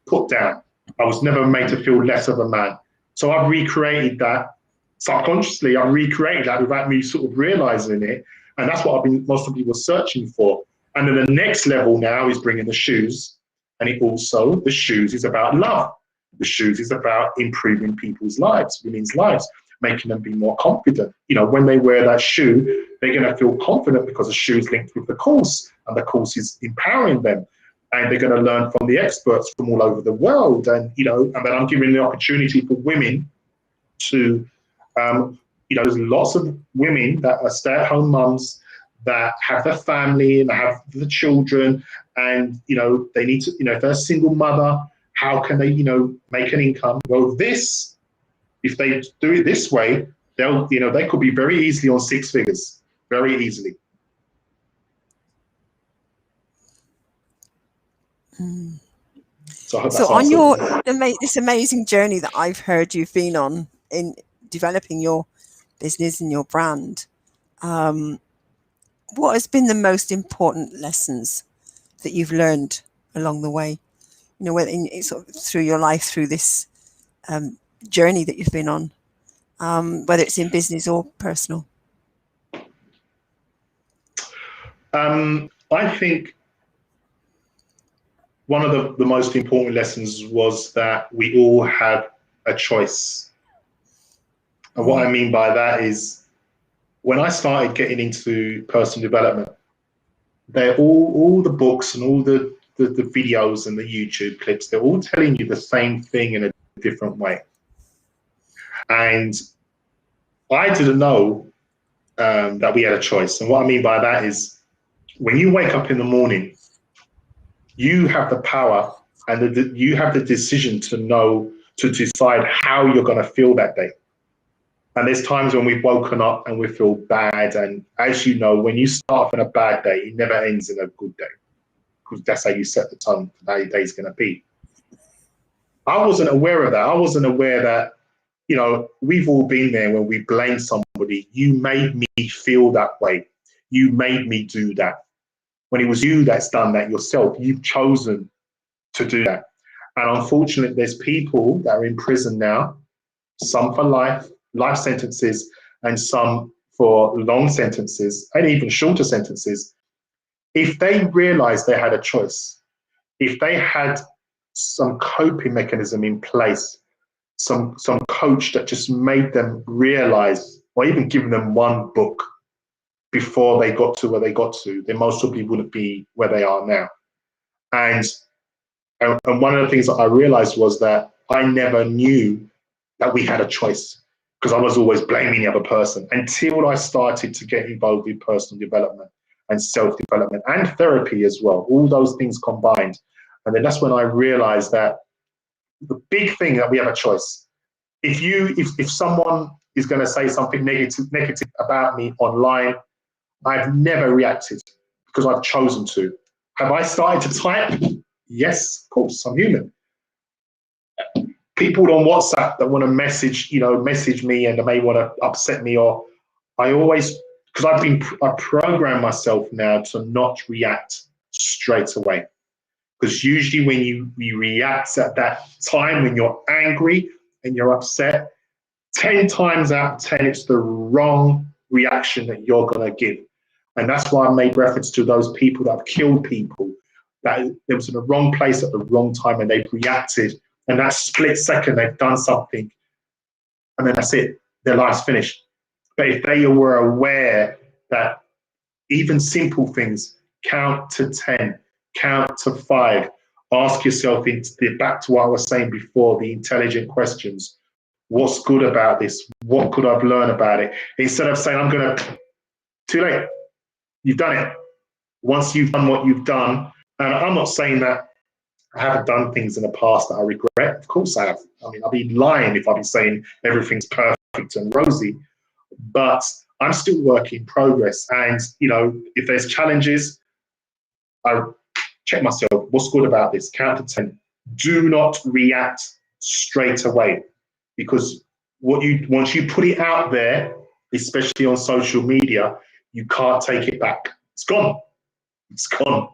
put down. I was never made to feel less of a man. So I've recreated that subconsciously. I've recreated that without me sort of realizing it. And that's what most of people were searching for. And then the next level now is bringing the shoes. And the shoes is about love. The shoes is about improving people's lives, women's lives, making them be more confident. When they wear that shoe, they're going to feel confident because the shoe is linked with the course, and the course is empowering them. And they're going to learn from the experts from all over the world. And, and then I'm giving the opportunity for women to, there's lots of women that are stay-at-home mums that have the family and have the children, and, they need to, if they're a single mother, how can they, make an income? Well, if they do it this way, they could be very easily on six figures, very easily. So on this amazing journey that I've heard you've been on in developing your business and your brand, what has been the most important lessons that you've learned along the way? Whether sort of through your life, through this journey that you've been on, whether it's in business or personal. I think one of the most important lessons was that we all have a choice. And what I mean by that is, when I started getting into personal development, they're all the books and all the videos and the YouTube clips, they're all telling you the same thing in a different way. And I didn't know that we had a choice. And what I mean by that is, when you wake up in the morning, you have the power and you have the decision to decide how you're going to feel that day. And there's times when we've woken up and we feel bad. And as you know, when you start off on a bad day, it never ends in a good day, because that's how you set the tone for how your day's going to be. I wasn't aware of that. I wasn't aware that, we've all been there when we blame somebody. You made me feel that way. You made me do that. When it was you that's done that yourself, you've chosen to do that. And unfortunately, there's people that are in prison now, some for life sentences, and some for long sentences, and even shorter sentences. If they realized they had a choice, if they had some coping mechanism in place, some coach that just made them realize, or even given them one book before they got to where they got to, they most probably wouldn't be where they are now. And one of the things that I realized was that I never knew that we had a choice, because I was always blaming the other person, until I started to get involved with personal development and self-development and therapy as well, all those things combined. And then that's when I realized that the big thing, that we have a choice. if someone is going to say something negative about me online, I've never reacted because I've chosen to. Have I started to type? Yes, of course, I'm human. People on WhatsApp that want to message me and they may want to upset me, or I always, because I program myself now to not react straight away. Because usually when you react at that time, when you're angry and you're upset, 10 times out of 10, it's the wrong reaction that you're going to give. And that's why I made reference to those people that have killed people, that they was in the wrong place at the wrong time and they've reacted. And that split second, they've done something. And then that's it. Their life's finished. But if they were aware that even simple things, count to 10, count to 5, ask yourself, back to what I was saying before, the intelligent questions. What's good about this? What could I learn about it? Instead of saying, too late. You've done it. Once you've done what you've done, and I'm not saying that I haven't done things in the past that I regret. Of course I have. I mean, I'd be lying if I'd be saying everything's perfect and rosy, but I'm still work in progress. And, if there's challenges, I check myself. What's good about this? Count to 10. Do not react straight away, because once you put it out there, especially on social media, you can't take it back. It's gone. It's gone.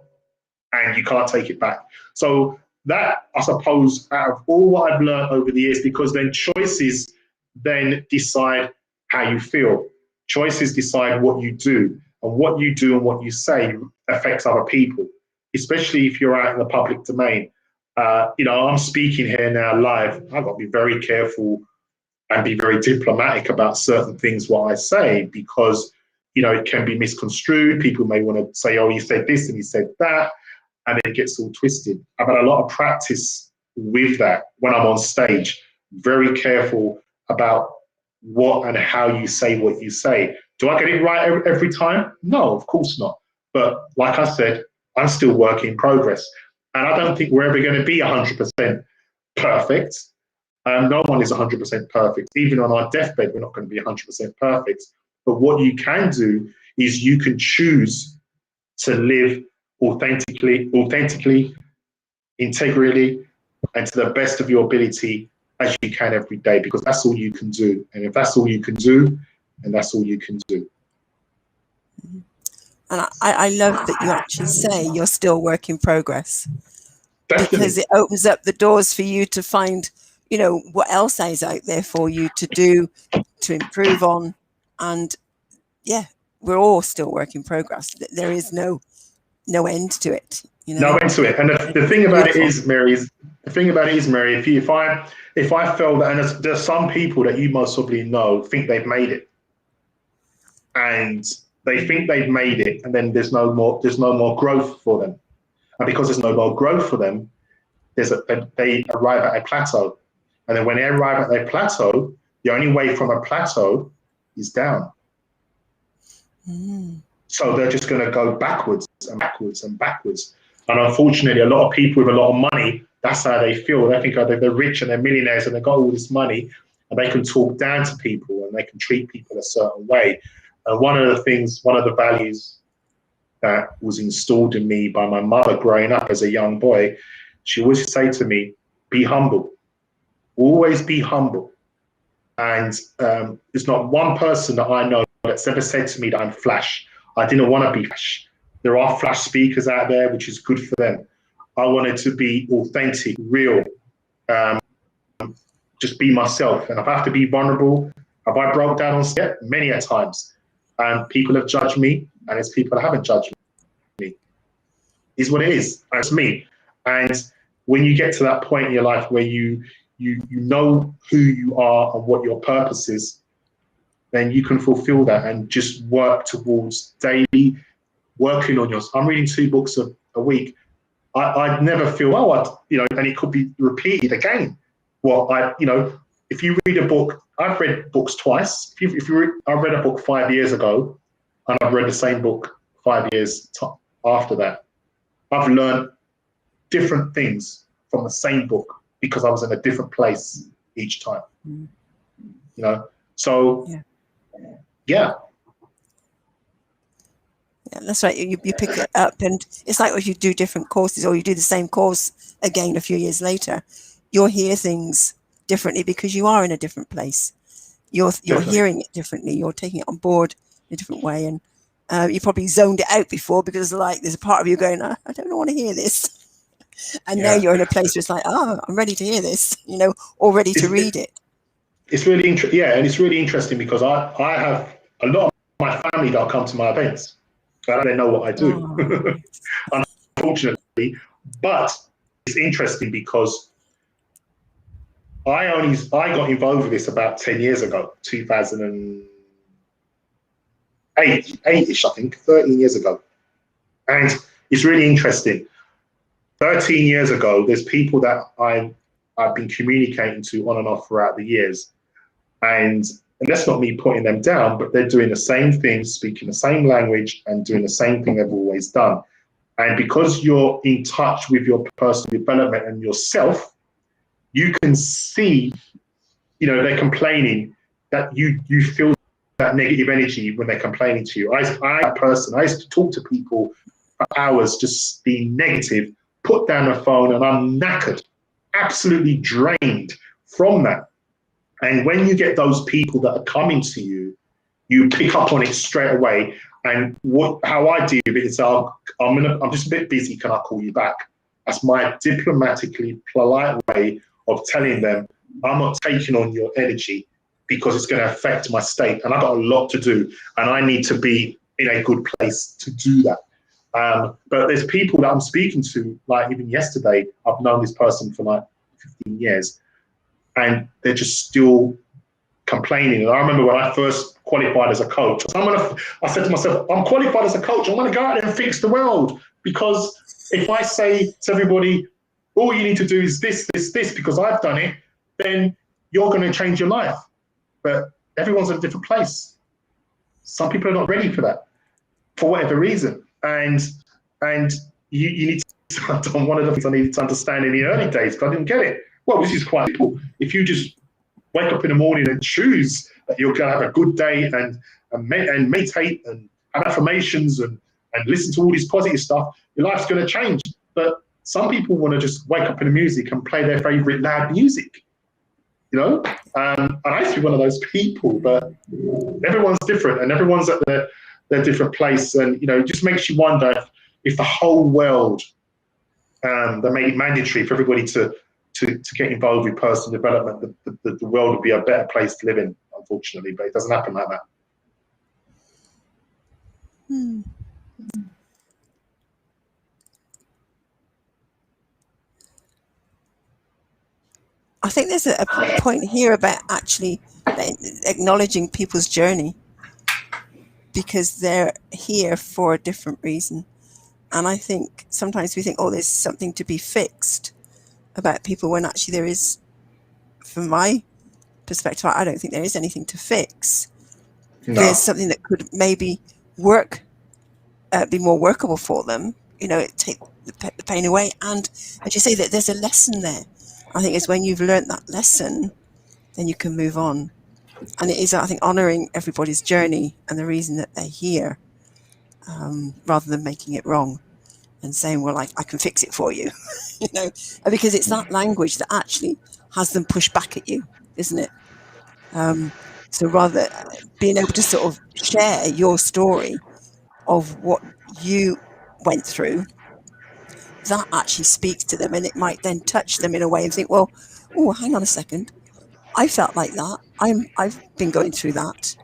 And you can't take it back. So that, I suppose, out of all what I've learned over the years, because then choices then decide how you feel. Choices decide what you do, and what you do and what you say affects other people, especially if you're out in the public domain. I'm speaking here now live. I've got to be very careful and be very diplomatic about certain things, what I say, because, it can be misconstrued. People may want to say, oh, you said this and you said that, and it gets all twisted. I've had a lot of practice with that when I'm on stage. Very careful about what and how you say what you say. Do I get it right every time? No, of course not. But like I said, I'm still work in progress. And I don't think we're ever going to be 100% perfect. No one is 100% perfect. Even on our deathbed, we're not going to be 100% perfect. But what you can do is you can choose to live authentically, integrally, and to the best of your ability as you can every day, because that's all you can do. And if that's all you can do, then that's all you can do. And I love that you actually say you're still work in progress. Definitely. Because it opens up the doors for you to find, what else is out there for you to do, to improve on. And yeah, we're all still work in progress. There is no end to it. No end to it. And the thing about it is, Mary, if I feel that, and there's some people that you most probably know think they've made it, and they think they've made it, and then there's no more growth for them. And because there's no more growth for them, they arrive at a plateau. And then when they arrive at their plateau, the only way from a plateau is down. So they're just going to go backwards and backwards and backwards. And unfortunately, a lot of people with a lot of money, that's how they feel. They think they're rich and they're millionaires and they've got all this money, and they can talk down to people and they can treat people a certain way. And one of the values that was installed in me by my mother growing up as a young boy, she always say to me, be humble. Always be humble. And there's not one person that I know that's ever said to me that I'm flash. I didn't want to be flash. There are flash speakers out there, which is good for them. I wanted to be authentic, real, just be myself. And if I have to be vulnerable, have I broke down on set? Many a times. And people have judged me, and there's people that haven't judged me. It's what it is. That's me. And when you get to that point in your life where you know who you are and what your purpose is, then you can fulfill that and just work towards daily working on yourself. I'm reading 2 books a week. I'd never feel, and it could be repeated again. Well, if you read a book, I've read books twice. I read a book 5 years ago, and I've read the same book 5 years after that. I've learned different things from the same book because I was in a different place each time. You know, so yeah. Yeah, that's right. You pick it up, and it's like if you do different courses, or you do the same course again a few years later, you'll hear things differently because you are in a different place. You're hearing it differently. You're taking it on board in a different way, and you probably zoned it out before because like there's a part of you going, I don't want to hear this, and now you're in a place where it's like, oh, I'm ready to hear this, you know, or ready to read it. It's really interesting, and it's really interesting because I have a lot of my family that come to my events. They know what I do, unfortunately. But it's interesting because I got involved with this about 10 years ago, 2008-ish, I think, 13 years ago. And it's really interesting. 13 years ago, there's people that I've been communicating to on and off throughout the years. And that's not me putting them down, but they're doing the same thing, speaking the same language, and doing the same thing they've always done. And because you're in touch with your personal development and yourself, you can see, you know, they're complaining, that you feel that negative energy when they're complaining to you. I used to talk to people for hours just being negative, put down the phone, and I'm knackered, absolutely drained from that. And when you get those people that are coming to you, you pick up on it straight away. And how I deal with it is, I'm just a bit busy, can I call you back? That's my diplomatically polite way of telling them I'm not taking on your energy because it's going to affect my state, and I've got a lot to do, and I need to be in a good place to do that. But there's people that I'm speaking to, like even yesterday, I've known this person for like 15 years, and they're just still complaining. And I remember when I first qualified as a coach, I said to myself, I'm qualified as a coach. I want to go out there and fix the world, because if I say to everybody, all you need to do is this, because I've done it, then you're going to change your life. But everyone's in a different place. Some people are not ready for that, for whatever reason. And you need to, one of the things I needed to understand in the early days, because I didn't get it. Well, this is quite simple. If you just wake up in the morning and choose that you're going to have a good day and meditate and have affirmations and listen to all this positive stuff, your life's going to change. But some people want to just wake up in the music and play their favorite loud music, you know? And I used to be one of those people, but everyone's different and everyone's at their different place. And, you know, it just makes you wonder if the whole world, that made it mandatory for everybody to get involved with personal development, the world would be a better place to live in, unfortunately, but it doesn't happen like that. I think there's a point here about actually acknowledging people's journey, because they're here for a different reason. And I think sometimes we think, oh, there's something to be fixed about people, when actually there is, from my perspective, I don't think there is anything to fix. No. There's something that could maybe work, be more workable for them, you know, take the pain away. And as you say, that there's a lesson there. I think it's when you've learned that lesson, then you can move on. And it is, I think, honouring everybody's journey and the reason that they're here, rather than making it wrong and saying, well, I can fix it for you, you know, because it's that language that actually has them push back at you, isn't it? So rather being able to sort of share your story of what you went through, that actually speaks to them, and it might then touch them in a way and think, well, oh, hang on a second, I felt like that. I've been going through that,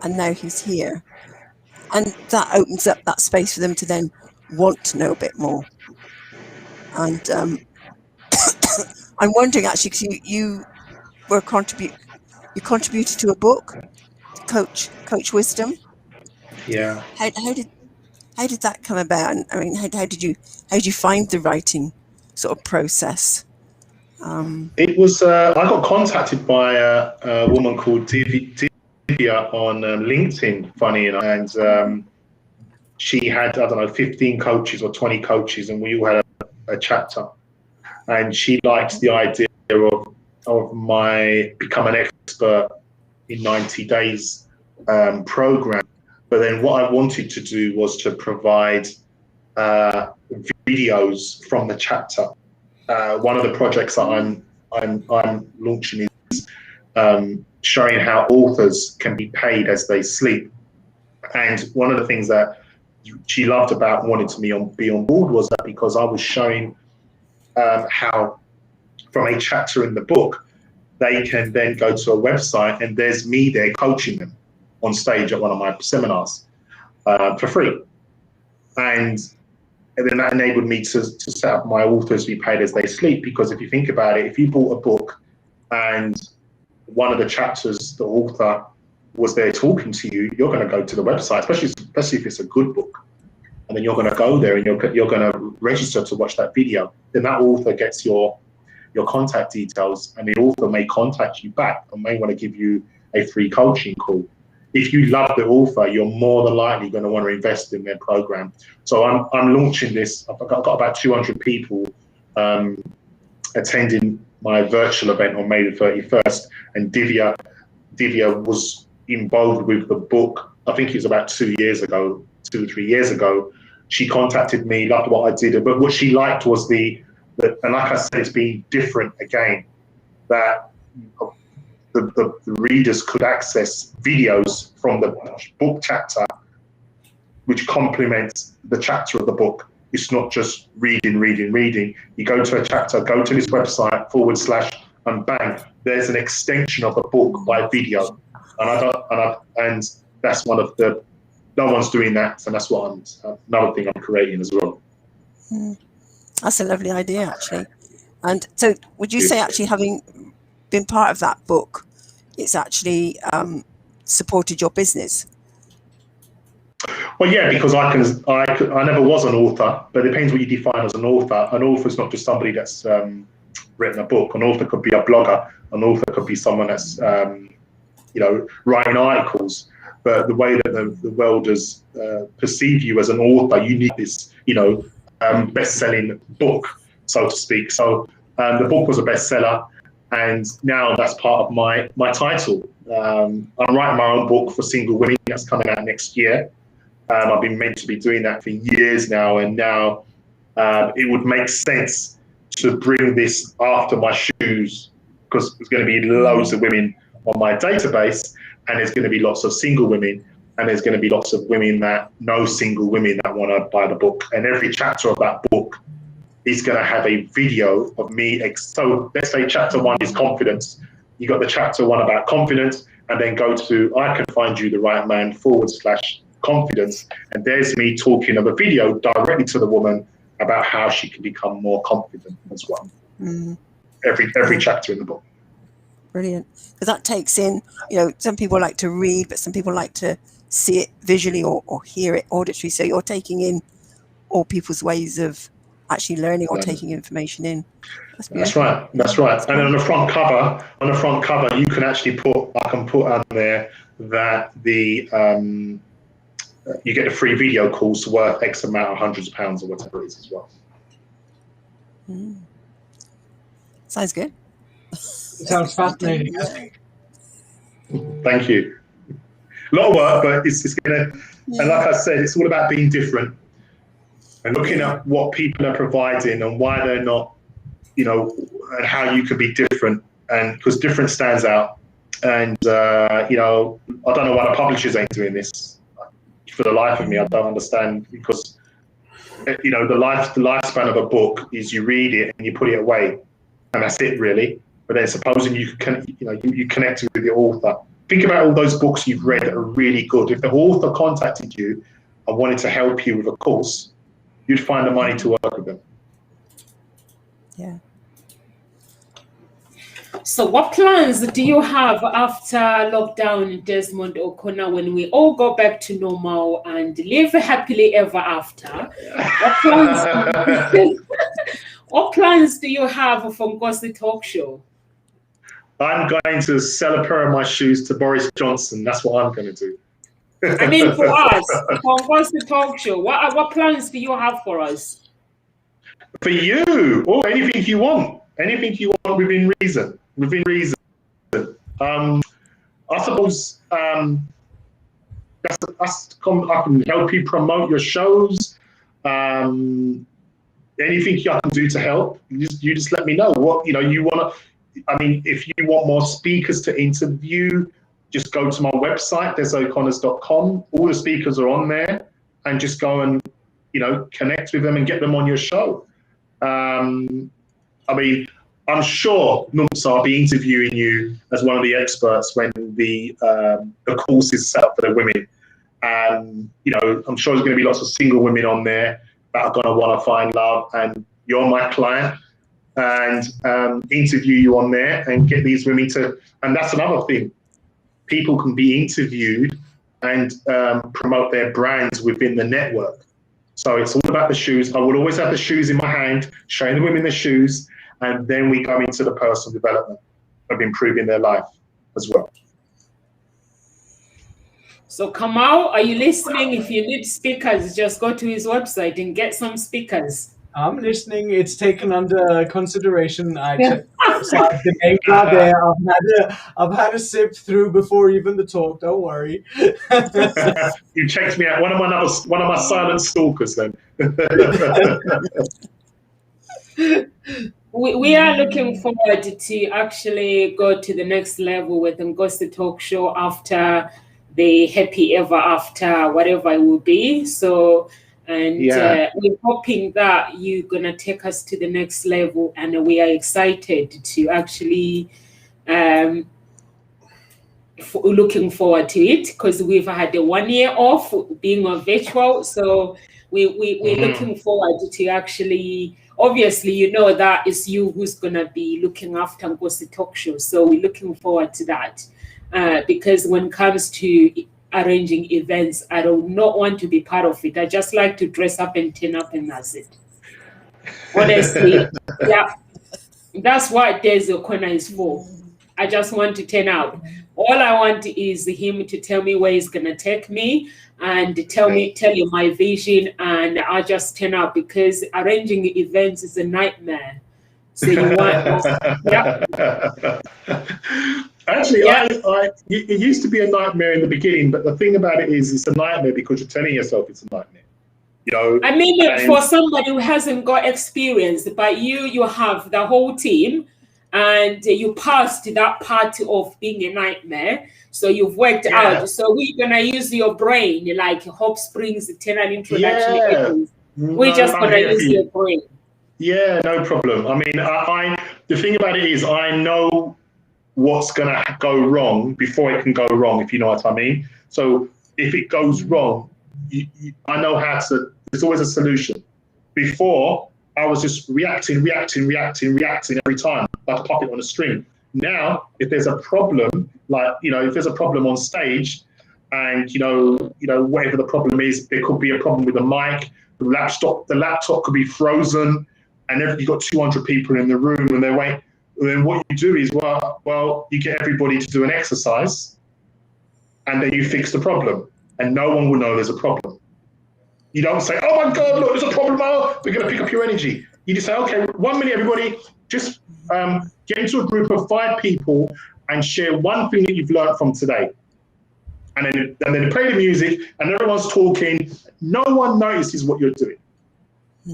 and now he's here. And that opens up that space for them to then want to know a bit more. And I'm wondering, actually, because you contributed to a book, Coach Wisdom. Yeah. How did that come about? And I mean, how did you find the writing sort of process? It was I got contacted by a woman called Divya on LinkedIn, funny enough, and she had, I don't know, 15 coaches or 20 coaches, and we all had a chapter. And she likes the idea of of my Become an Expert in 90 Days program. But then what I wanted to do was to provide videos from the chapter. One of the projects that I'm launching is showing how authors can be paid as they sleep. And one of the things that she loved about wanting to be on board was that because I was showing how from a chapter in the book, they can then go to a website and there's me there coaching them on stage at one of my seminars for free. And then that enabled me to set up my authors to be paid as they sleep, because if you think about it, if you bought a book and one of the chapters, the author was there talking to you, you're going to go to the website, especially if it's a good book. And then you're going to go there and you're going to register to watch that video. Then that author gets your contact details, and the author may contact you back and may want to give you a free coaching call. If you love the author, you're more than likely going to want to invest in their program. So I'm launching this. I've got about 200 people attending my virtual event on May the 31st, and Divya was involved with the book. I think it was about 2 or 3 years ago. She contacted me, loved what I did, but what she liked was and like I said, it's been different again, that the readers could access videos from the book chapter, which complements the chapter of the book. It's not just reading. You go to a chapter, go to this website / and bang, there's an extension of the book by video. And that's one of the, no one's doing that. And that's what another thing I'm creating as well. That's a lovely idea, actually. And so would you say, actually, having been part of that book, it's actually supported your business? Well, yeah, because I never was an author, but it depends what you define as an author. An author is not just somebody that's written a book. An author could be a blogger. An author could be someone that's writing articles. But the way that the world does perceive you as an author, you need this, best-selling book, so to speak. So the book was a bestseller, and now that's part of my title. I'm writing my own book for single women that's coming out next year. I've been meant to be doing that for years now, and now it would make sense to bring this after my shoes, because there's going to be loads of women on my database, and there's going to be lots of single women, and there's going to be lots of women that know single women that want to buy the book. And every chapter of that book is going to have a video of me. So let's say chapter 1 is confidence. You got the chapter 1 about confidence, and then go to I Can Find You the Right Man / confidence. And there's me talking of a video directly to the woman about how she can become more confident as well. Every chapter in the book. Brilliant. Because that takes in, some people like to read, but some people like to see it visually or hear it auditory. So you're taking in all people's ways of actually learning or taking information in. That's right. And on the front cover, you can actually I can put on there that you get a free video course worth X amount of hundreds of pounds or whatever it is as well. Sounds good. Sounds fascinating. Thank you. A lot of work, but it's gonna. And like I said, it's all about being different and looking at what people are providing and why they're not, and how you could be different. And because different stands out. And I don't know why the publishers ain't doing this. For the life of me, I don't understand, because the lifespan of a book is you read it and you put it away, and that's it really. But then supposing you connect with the author. Think about all those books you've read that are really good. If the author contacted you and wanted to help you with a course, you'd find the money to work with them. Yeah. So what plans do you have after lockdown, Desmond Oconner, when we all go back to normal and live happily ever after? What plans do you have for Nkositalkshows? I'm going to sell a pair of my shoes to Boris Johnson. That's what I'm going to do. I mean, for us, for Nkositalkshows, what plans do you have for us? For you, or anything you want within reason. within reason. I suppose I can help you promote your shows. Anything I can do to help, you just let me know. What you want to. I mean, if you want more speakers to interview, just go to my website, desoconners.com. All the speakers are on there, and just go and connect with them and get them on your show. I mean, I'm sure, Nkosita, I'll be interviewing you as one of the experts when the course is set up for the women. I'm sure there's going to be lots of single women on there that are going to want to find love, and you're my client, and interview you on there and get these women to. And that's another thing. People can be interviewed and promote their brands within the network. So it's all about the shoes. I will always have the shoes in my hand, showing the women the shoes, and then we go into the personal development of improving their life as well. So Kamal, are you listening? If you need speakers, just go to his website and get some speakers. I'm listening. It's taken under consideration. I checked the names are there. I've had a sip through before even the talk. Don't worry. You checked me out. One of my silent stalkers then. We are looking forward to actually go to the next level with Nkositalkshows after the happy ever after, whatever it will be. So, we're hoping that you're going to take us to the next level, and we are excited to actually looking forward to it, because we've had a 1 year off being on virtual. So we're looking forward to actually, obviously, that it's you who's going to be looking after Nkositalkshows. So we're looking forward to that. Because when it comes to arranging events, I do not want to be part of it. I just like to dress up and turn up, and that's it. Honestly, yeah, that's what Desmond Oconner is for. I just want to turn up. All I want is him to tell me where he's gonna take me and tell you my vision, and I just turn up, because arranging events is a nightmare. So you want, yeah. Actually, it used to be a nightmare in the beginning, but the thing about it is, it's a nightmare because you're telling yourself it's a nightmare. I mean, for somebody who hasn't got experience, but you have the whole team, and you passed that part of being a nightmare, so you've worked out. So we're gonna use your brain, like Hope Springs Tenant Introduction. We're just gonna use your brain. Yeah, no problem. I mean, the thing about it is, I know what's going to go wrong before it can go wrong, if you know what I mean. So if it goes wrong, I know how to, there's always a solution. Before, I was just reacting every time, like a puppet on a string. Now, if there's a problem, like, if there's a problem on stage, and, whatever the problem is, there could be a problem with the mic, the laptop could be frozen, and you've got 200 people in the room and they're waiting. Then what you do is, well, you get everybody to do an exercise, and then you fix the problem, and no one will know there's a problem. You don't say, oh my God, look, there's a problem, we're going to pick up your energy. You just say, okay, 1 minute, everybody, just get into a group of 5 people and share one thing that you've learned from today. And then play the music, and everyone's talking. No one notices what you're doing.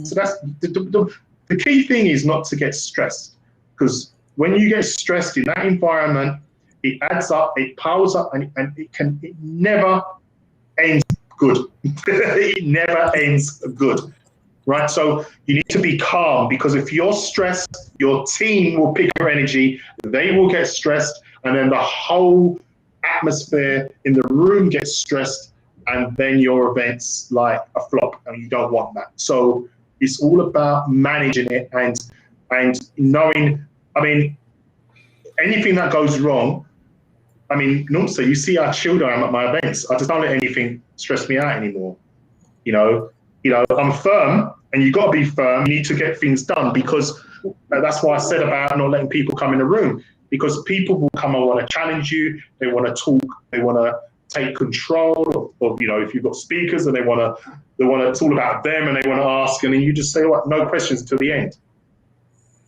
So that's the key thing, is not to get stressed, because when you get stressed in that environment, it adds up, it piles up, and it never ends good. It never ends good, right? So you need to be calm, because if you're stressed, your team will pick your energy, they will get stressed, and then the whole atmosphere in the room gets stressed, and then your event's like a flop, and you don't want that. So it's all about managing it and knowing. I mean, anything that goes wrong, I mean, Nkosita, you see how chilled I am at my events. I just don't let anything stress me out anymore. I'm firm, and you've got to be firm. You need to get things done, because that's why I said about not letting people come in the room, because people will come and want to challenge you. They want to talk. They want to take control of if you've got speakers, and they want to, it's all about them, and they want to ask, and then you just say, no questions until the end.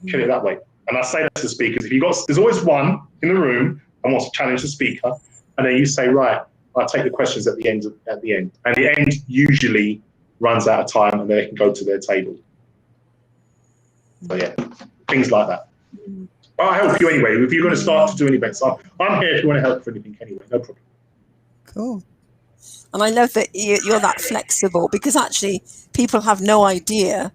Get it that way. And I say that to speakers, there's always one in the room and wants to challenge the speaker, and then you say, right, I'll take the questions at the end. And the end usually runs out of time, and then they can go to their table. So yeah, things like that. I'll help you anyway. If you're going to start to do any events, I'm here if you want to help for anything anyway, no problem. Cool. And I love that you're that flexible, because actually people have no idea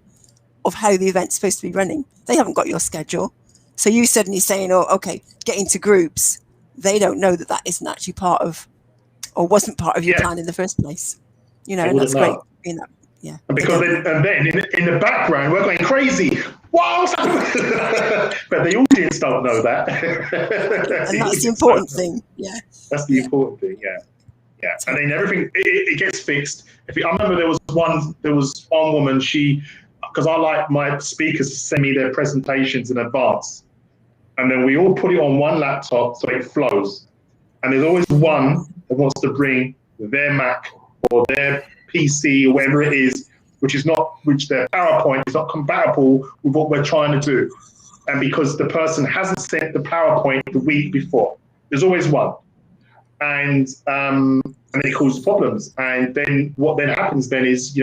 of how the event's supposed to be running. They haven't got your schedule. So you suddenly saying, oh, okay, get into groups. They don't know that isn't actually part of, or wasn't part of your plan in the first place. You know, and that's great. You know, yeah. And because then in the background, we're going crazy. Wow! But the audience don't know that. And that's the important thing. Yeah. That's the important thing. Yeah. Yeah. And then everything it gets fixed. I remember there was one woman. Because I like my speakers to send me their presentations in advance, and then we all put it on one laptop so it flows. And there's always one that wants to bring their Mac or their PC or whatever it is, which their PowerPoint is not compatible with what we're trying to do. And because the person hasn't sent the PowerPoint the week before, there's always one. And it causes problems. And then what then happens then is,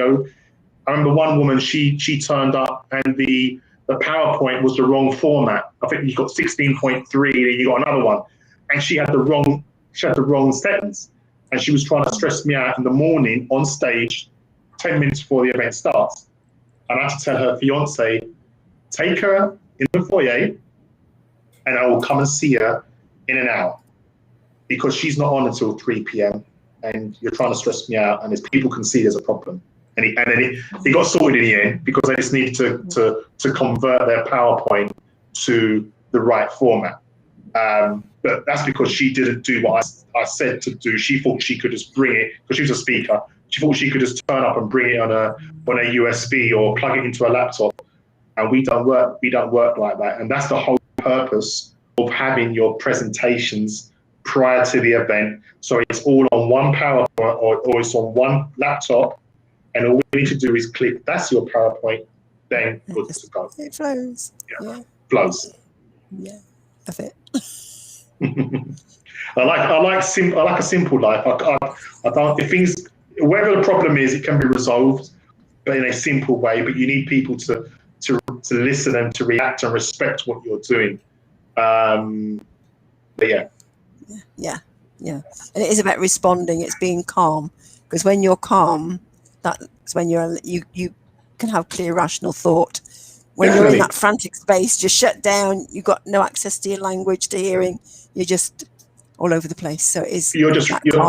I remember one woman, she turned up and the PowerPoint was the wrong format. I think you got 16.3 and you got another one. And she had the wrong settings. And she was trying to stress me out in the morning on stage, 10 minutes before the event starts. And I had to tell her fiance, take her in the foyer and I will come and see her in an hour. Because she's not on until 3 p.m. and you're trying to stress me out, and people can see there's a problem. And it got sorted in the end because they just needed to convert their PowerPoint to the right format. But that's because she didn't do what I said to do. She thought she could just bring it, because she was a speaker, she thought she could just turn up and bring it on a USB or plug it into a laptop. And we don't work like that. And that's the whole purpose of having your presentations prior to the event. So it's all on one PowerPoint or it's on one laptop. And all we need to do is click, that's your PowerPoint, then good to go. It flows. Yeah. Flows. Yeah, that's it. I like a simple life. I don't, if things, whatever the problem is, it can be resolved, but in a simple way. But you need people to listen and to react and respect what you're doing. But yeah. And it is about responding. It's being calm, because when you're calm, that's when you can have clear, rational thought. When Definitely. You're in that frantic space, just shut down. You've got no access to your language, to hearing. You're just all over the place. So it is. You're just reacting.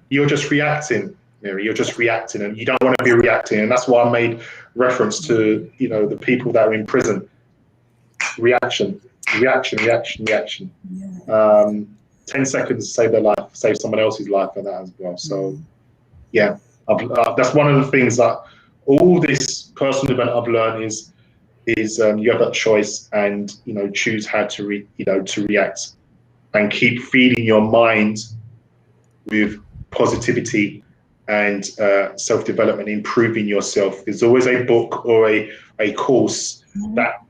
You're just reacting, and you don't want to be reacting. And that's why I made reference to the people that are in prison. Reaction. 10 seconds to save their life, save someone else's life, and that as well. So, yeah, that's one of the things that all this personal development I've learned is you have that choice, and choose how to react, and keep feeding your mind with positivity and self-development, improving yourself. There's always a book or a course that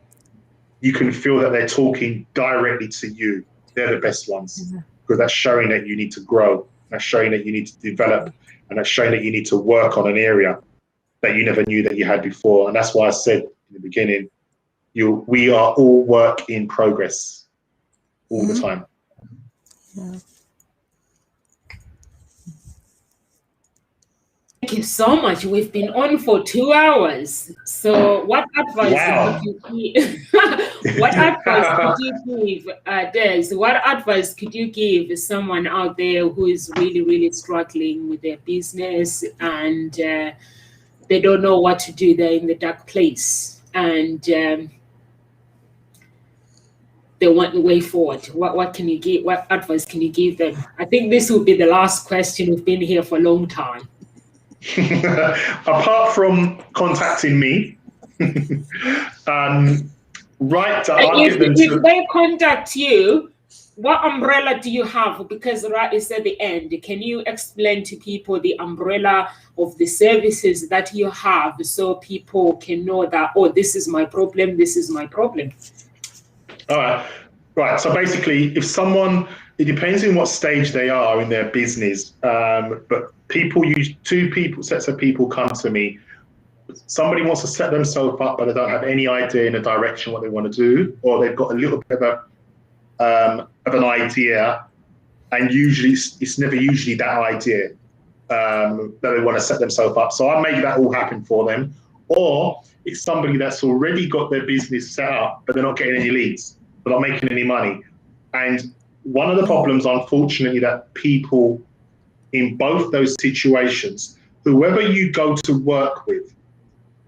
you can feel that they're talking directly to you. They're the best ones, because that's showing that you need to grow, that's showing that you need to develop, and that's showing that you need to work on an area that you never knew that you had before. And that's why I said in the beginning, we are all work in progress all the time. Yeah. Thank you so much. We've been on for 2 hours. So what advice could you give? What advice could you give, Des? What advice could you give someone out there who is really, really struggling with their business, and they don't know what to do? They're in the dark place, and they want the way forward. What can you give? What advice can you give them? I think this will be the last question. We've been here for a long time. Apart from contacting me, if they contact you, what umbrella do you have? Because right is at the end. Can you explain to people the umbrella of the services that you have, so people can know that, oh, this is my problem, this is my problem? All right. Right. So basically, if someone, it depends on what stage they are in their business. But people use sets of people come to me. Somebody wants to set themselves up, but they don't have any idea in the direction what they want to do, or they've got a little bit of an idea, and usually it's never usually that idea that they want to set themselves up. So I make that all happen for them. Or it's somebody that's already got their business set up, but they're not getting any leads, they're not making any money. And one of the problems, unfortunately, that people in both those situations, whoever you go to work with,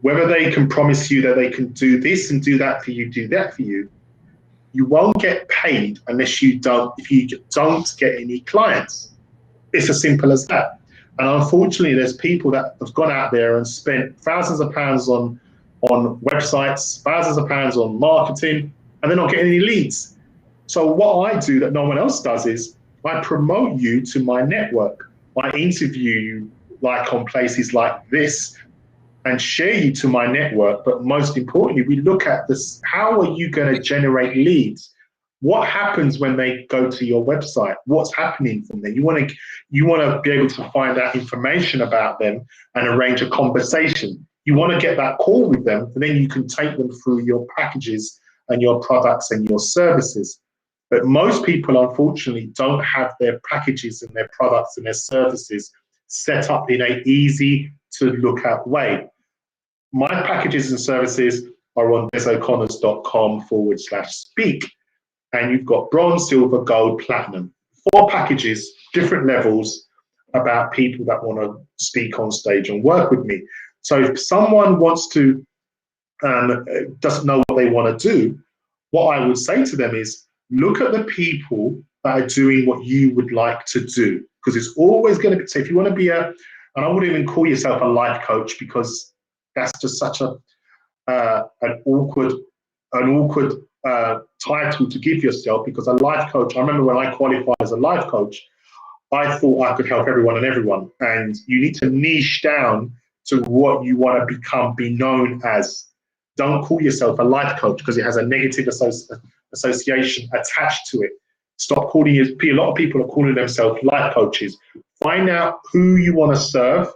whether they can promise you that they can do this and do that for you, do that for you, you won't get paid if you don't get any clients. It's as simple as that. And unfortunately, there's people that have gone out there and spent thousands of pounds on websites, thousands of pounds on marketing, and they're not getting any leads. So what I do that no one else does is I promote you to my network. I interview you like on places like this and share you to my network. But most importantly, we look at this, how are you going to generate leads? What happens when they go to your website? What's happening from there? You want to be able to find out information about them and arrange a conversation. You want to get that call with them, and then you can take them through your packages and your products and your services. But most people, unfortunately, don't have their packages and their products and their services set up in an easy to look at way. My packages and services are on desmondoconners.com/speak. And you've got bronze, silver, gold, platinum. 4 packages, different levels, about people that want to speak on stage and work with me. So if someone wants to, doesn't know what they want to do, what I would say to them is, look at the people that are doing what you would like to do. Because it's always going to be, so if you want to be and I wouldn't even call yourself a life coach, because that's just such an awkward title to give yourself, because a life coach, I remember when I qualified as a life coach, I thought I could help everyone and everyone. And you need to niche down to what you want to be known as. Don't call yourself a life coach, because it has a negative association attached to it. Stop calling it. A lot of people are calling themselves life coaches. Find out who you want to serve,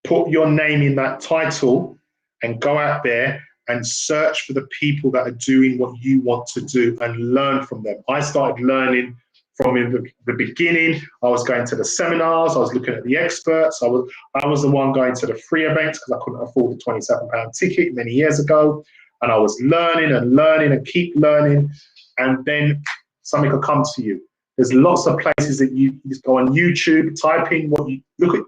put your name in that title, and go out there and search for the people that are doing what you want to do and learn from them. I started learning from the beginning. I was going to the seminars, I was looking at the experts, I was the one going to the free events because I couldn't afford the £27 ticket many years ago. And I was learning and keep learning. And then something will come to you. There's lots of places that you just go on YouTube, type in what you look at.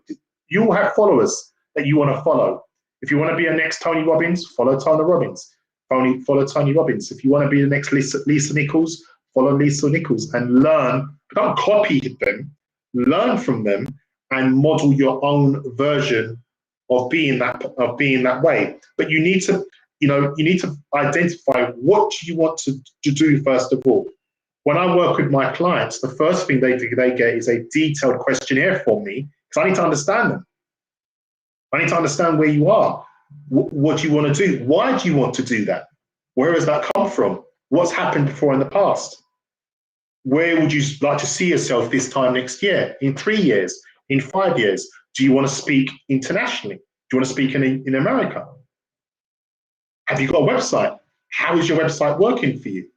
You will have followers that you want to follow. If you want to be a next Tony Robbins, follow Tony Robbins. Follow Tony Robbins. If you want to be the next Lisa Nichols, follow Lisa Nichols and learn. Don't copy them. Learn from them and model your own version of being that way. But you need to identify what you want to do first of all. When I work with my clients, the first thing they get is a detailed questionnaire from me, because I need to understand them. I need to understand where you are. What do you want to do? Why do you want to do that? Where has that come from? What's happened before in the past? Where would you like to see yourself this time next year, in 3 years, in 5 years? Do you want to speak internationally? Do you want to speak in America? Have you got a website? How is your website working for you?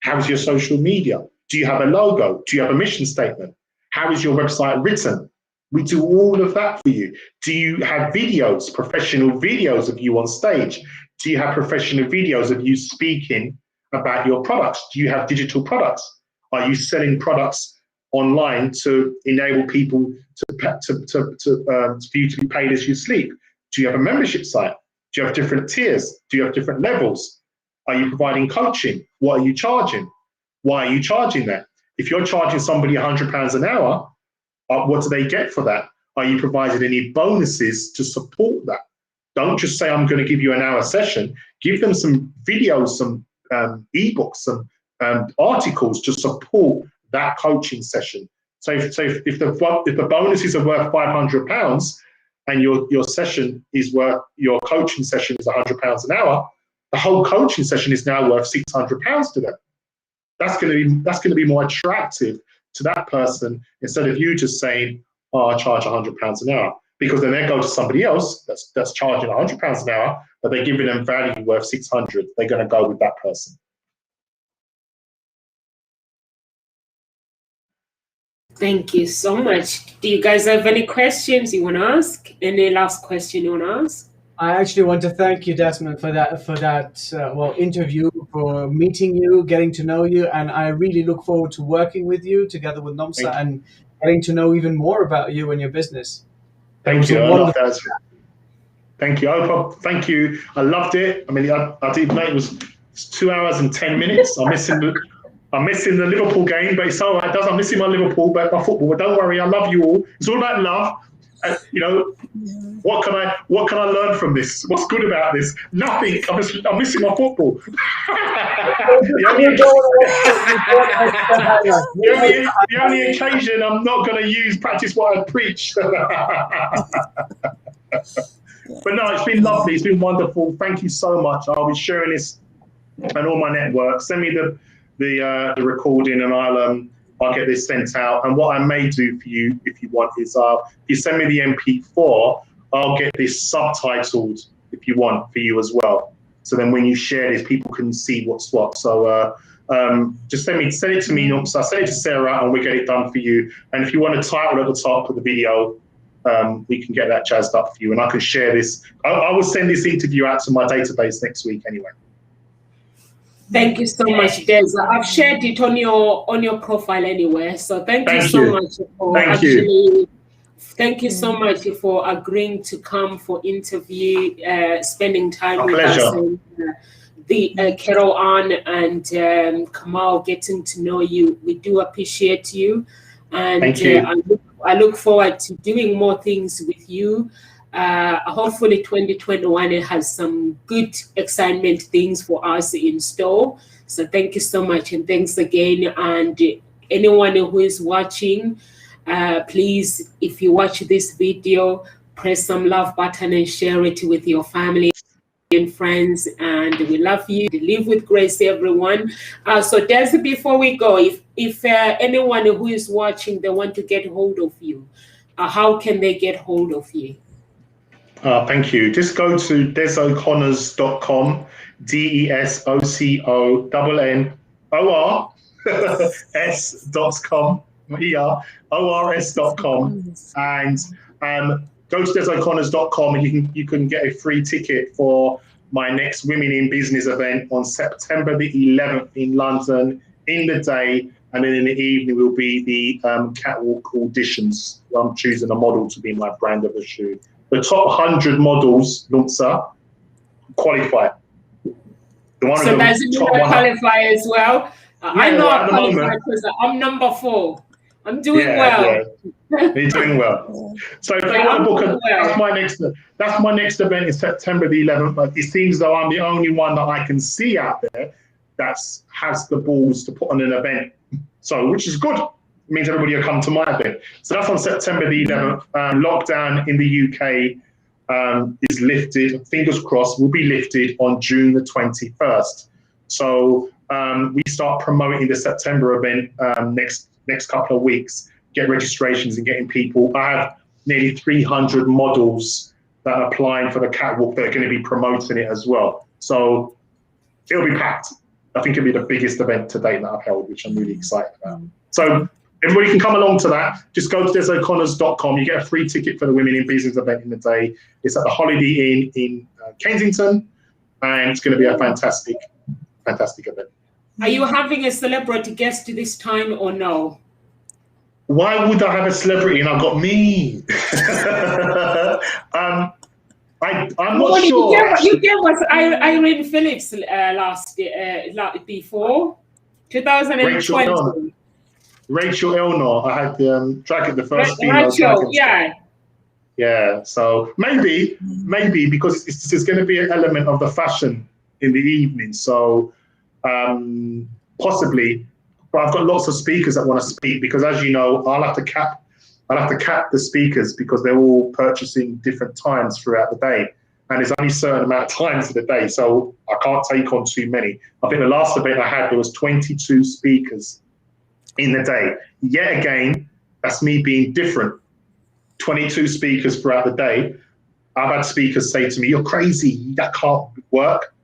How is your social media? Do you have a logo? Do you have a mission statement? How is your website written? We do all of that for you. Do you have videos, professional videos of you on stage? Do you have professional videos of you speaking about your products? Do you have digital products? Are you selling products online to enable people for you to be paid as you sleep? Do you have a membership site? Do you have different tiers? Do you have different levels? Are you providing coaching? What are you charging? Why are you charging that? If you're charging somebody £100 an hour, what do they get for that? Are you providing any bonuses to support that? Don't just say, I'm going to give you an hour session. Give them some videos, some ebooks, some articles to support that coaching session. So if the bonuses are worth £500 and your session is worth, your coaching session is £100 an hour, the whole coaching session is now worth £600 to them. that's going to be more attractive to that person instead of you just saying, "Oh, I charge £100 an hour," because then they go to somebody else that's charging £100 an hour, but they're giving them value worth 600. They're going to go with that person. Thank you so much. Do you guys have any questions you want to ask? Any last question you want to ask? I actually want to thank you, Desmond, for that interview, for meeting you, getting to know you, and I really look forward to working with you together with Nomsa and getting to know even more about you and your business. Thank you. I love that. Thank you. Thank you. I loved it. I mean, I did, mate. It was 2 hours and 10 minutes. I'm missing the Liverpool game, but it's all right. I'm missing my Liverpool, but my football. But don't worry, I love you all. It's all about love. You know, what can I learn from this? What's good about this? Nothing. I'm missing my football. the only occasion I'm not going to practice what I preach. But no, it's been lovely. It's been wonderful. Thank you so much. I'll be sharing this on all my networks. Send me the recording, and I'll get this sent out. And what I may do for you, if you want, is if you send me the MP4, I'll get this subtitled, if you want, for you as well. So then when you share this, people can see what's what. So just send it to me. So I'll send it to Sarah, and we'll get it done for you. And if you want a title at the top of the video, we can get that jazzed up for you, and I can share this. I will send this interview out to my database next week anyway. Thank you so much, Des. I've shared it on your profile anyway. So thank you so much for thank you so much for agreeing to come for interview, spending time with us, and the Carol Ann and Kamal, getting to know you. We do appreciate you, and I look forward to doing more things with you. Hopefully 2021 has some good excitement things for us in store. So thank you so much, and thanks again. And anyone who is watching, please, if you watch this video, press some love button and share it with your family and friends. And we love you. Live with grace, everyone. So Des, before we go, if anyone who is watching, they want to get hold of you, how can they get hold of you? Thank you. Just go to desoconnors.com, DESOCONNOR ERORS.com, and go to desoconnors.com, and you can get a free ticket for my next Women in Business event on September the 11th in London in the day, and then in the evening will be the catwalk auditions. I'm choosing a model to be my brand of a shoe. The top 100 models, Nomsa, qualify. So does it qualify as well? I know I qualify because I'm number 4. I'm doing well. Yeah. You're doing well. So if they want to book that's my next event is September the 11th. But it seems though I'm the only one that I can see out there that has the balls to put on an event. So, which is good. It means everybody will come to my event. So that's on September the 11th. Lockdown in the UK is lifted. Fingers crossed, will be lifted on June the 21st. So we start promoting the September event next couple of weeks. Get registrations and getting people. I have nearly 300 models that are applying for the catwalk that are going to be promoting it as well. So it'll be packed. I think it'll be the biggest event to date that I've held, which I'm really excited about. So everybody can come along to that. Just go to desoconnors.com. You get a free ticket for the Women in Business event in the day. It's at the Holiday Inn in Kensington, and it's going to be a fantastic event. Are you having a celebrity guest this time or no? Why would I have a celebrity and I've got me? I'm not sure. You gave us Irene Phillips last year, before 2020. Rachel Elnor. I had the first female. Rachel, yeah. Yeah, so maybe because there's going to be an element of the fashion in the evening. So possibly, but I've got lots of speakers that want to speak because, as you know, I'll have to cap the speakers because they're all purchasing different times throughout the day. and there's only a certain amount of times of the day, so I can't take on too many. I think the last event I had, there was 22 speakers in the day. Yet again, that's me being different. 22 speakers throughout the day. I've had speakers say to me, "You're crazy, that can't work."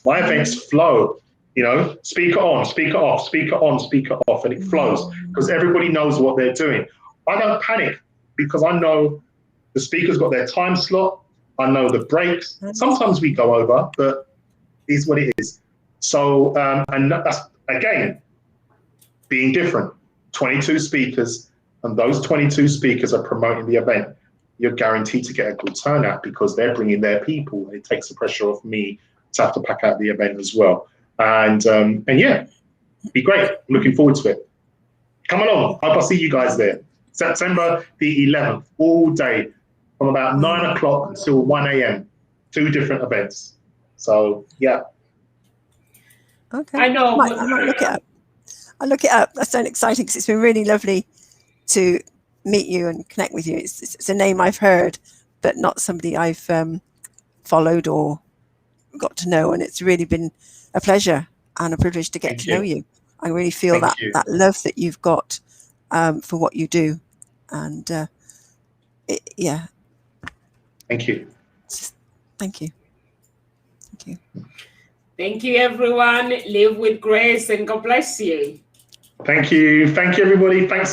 My events flow, you know, speaker on, speaker off, speaker on, speaker off, and it flows because everybody knows what they're doing. I don't panic because I know the speaker's got their time slot. I know the breaks. Sometimes we go over, but it's what it is. So, and that's, again, being different. 22 speakers, and those 22 speakers are promoting the event. You're guaranteed to get a good turnout because they're bringing their people. It takes the pressure off me to have to pack out the event as well. And yeah, be great. Looking forward to it. Come along. Hope I'll see you guys there. September the 11th, all day from about 9 o'clock until 1 a.m. 2 different events. So yeah. Okay. I know. I might look it up. I'll look it up. That sounds exciting because it's been really lovely to meet you and connect with you. It's a name I've heard, but not somebody I've followed or got to know, and it's really been a pleasure and a privilege to get to know you. I really feel that love that you've got for what you do, and yeah. Thank you. Thank you. Thank you. Thank you, everyone. Live with grace and God bless you. Thank you. Thank you, everybody. Thanks.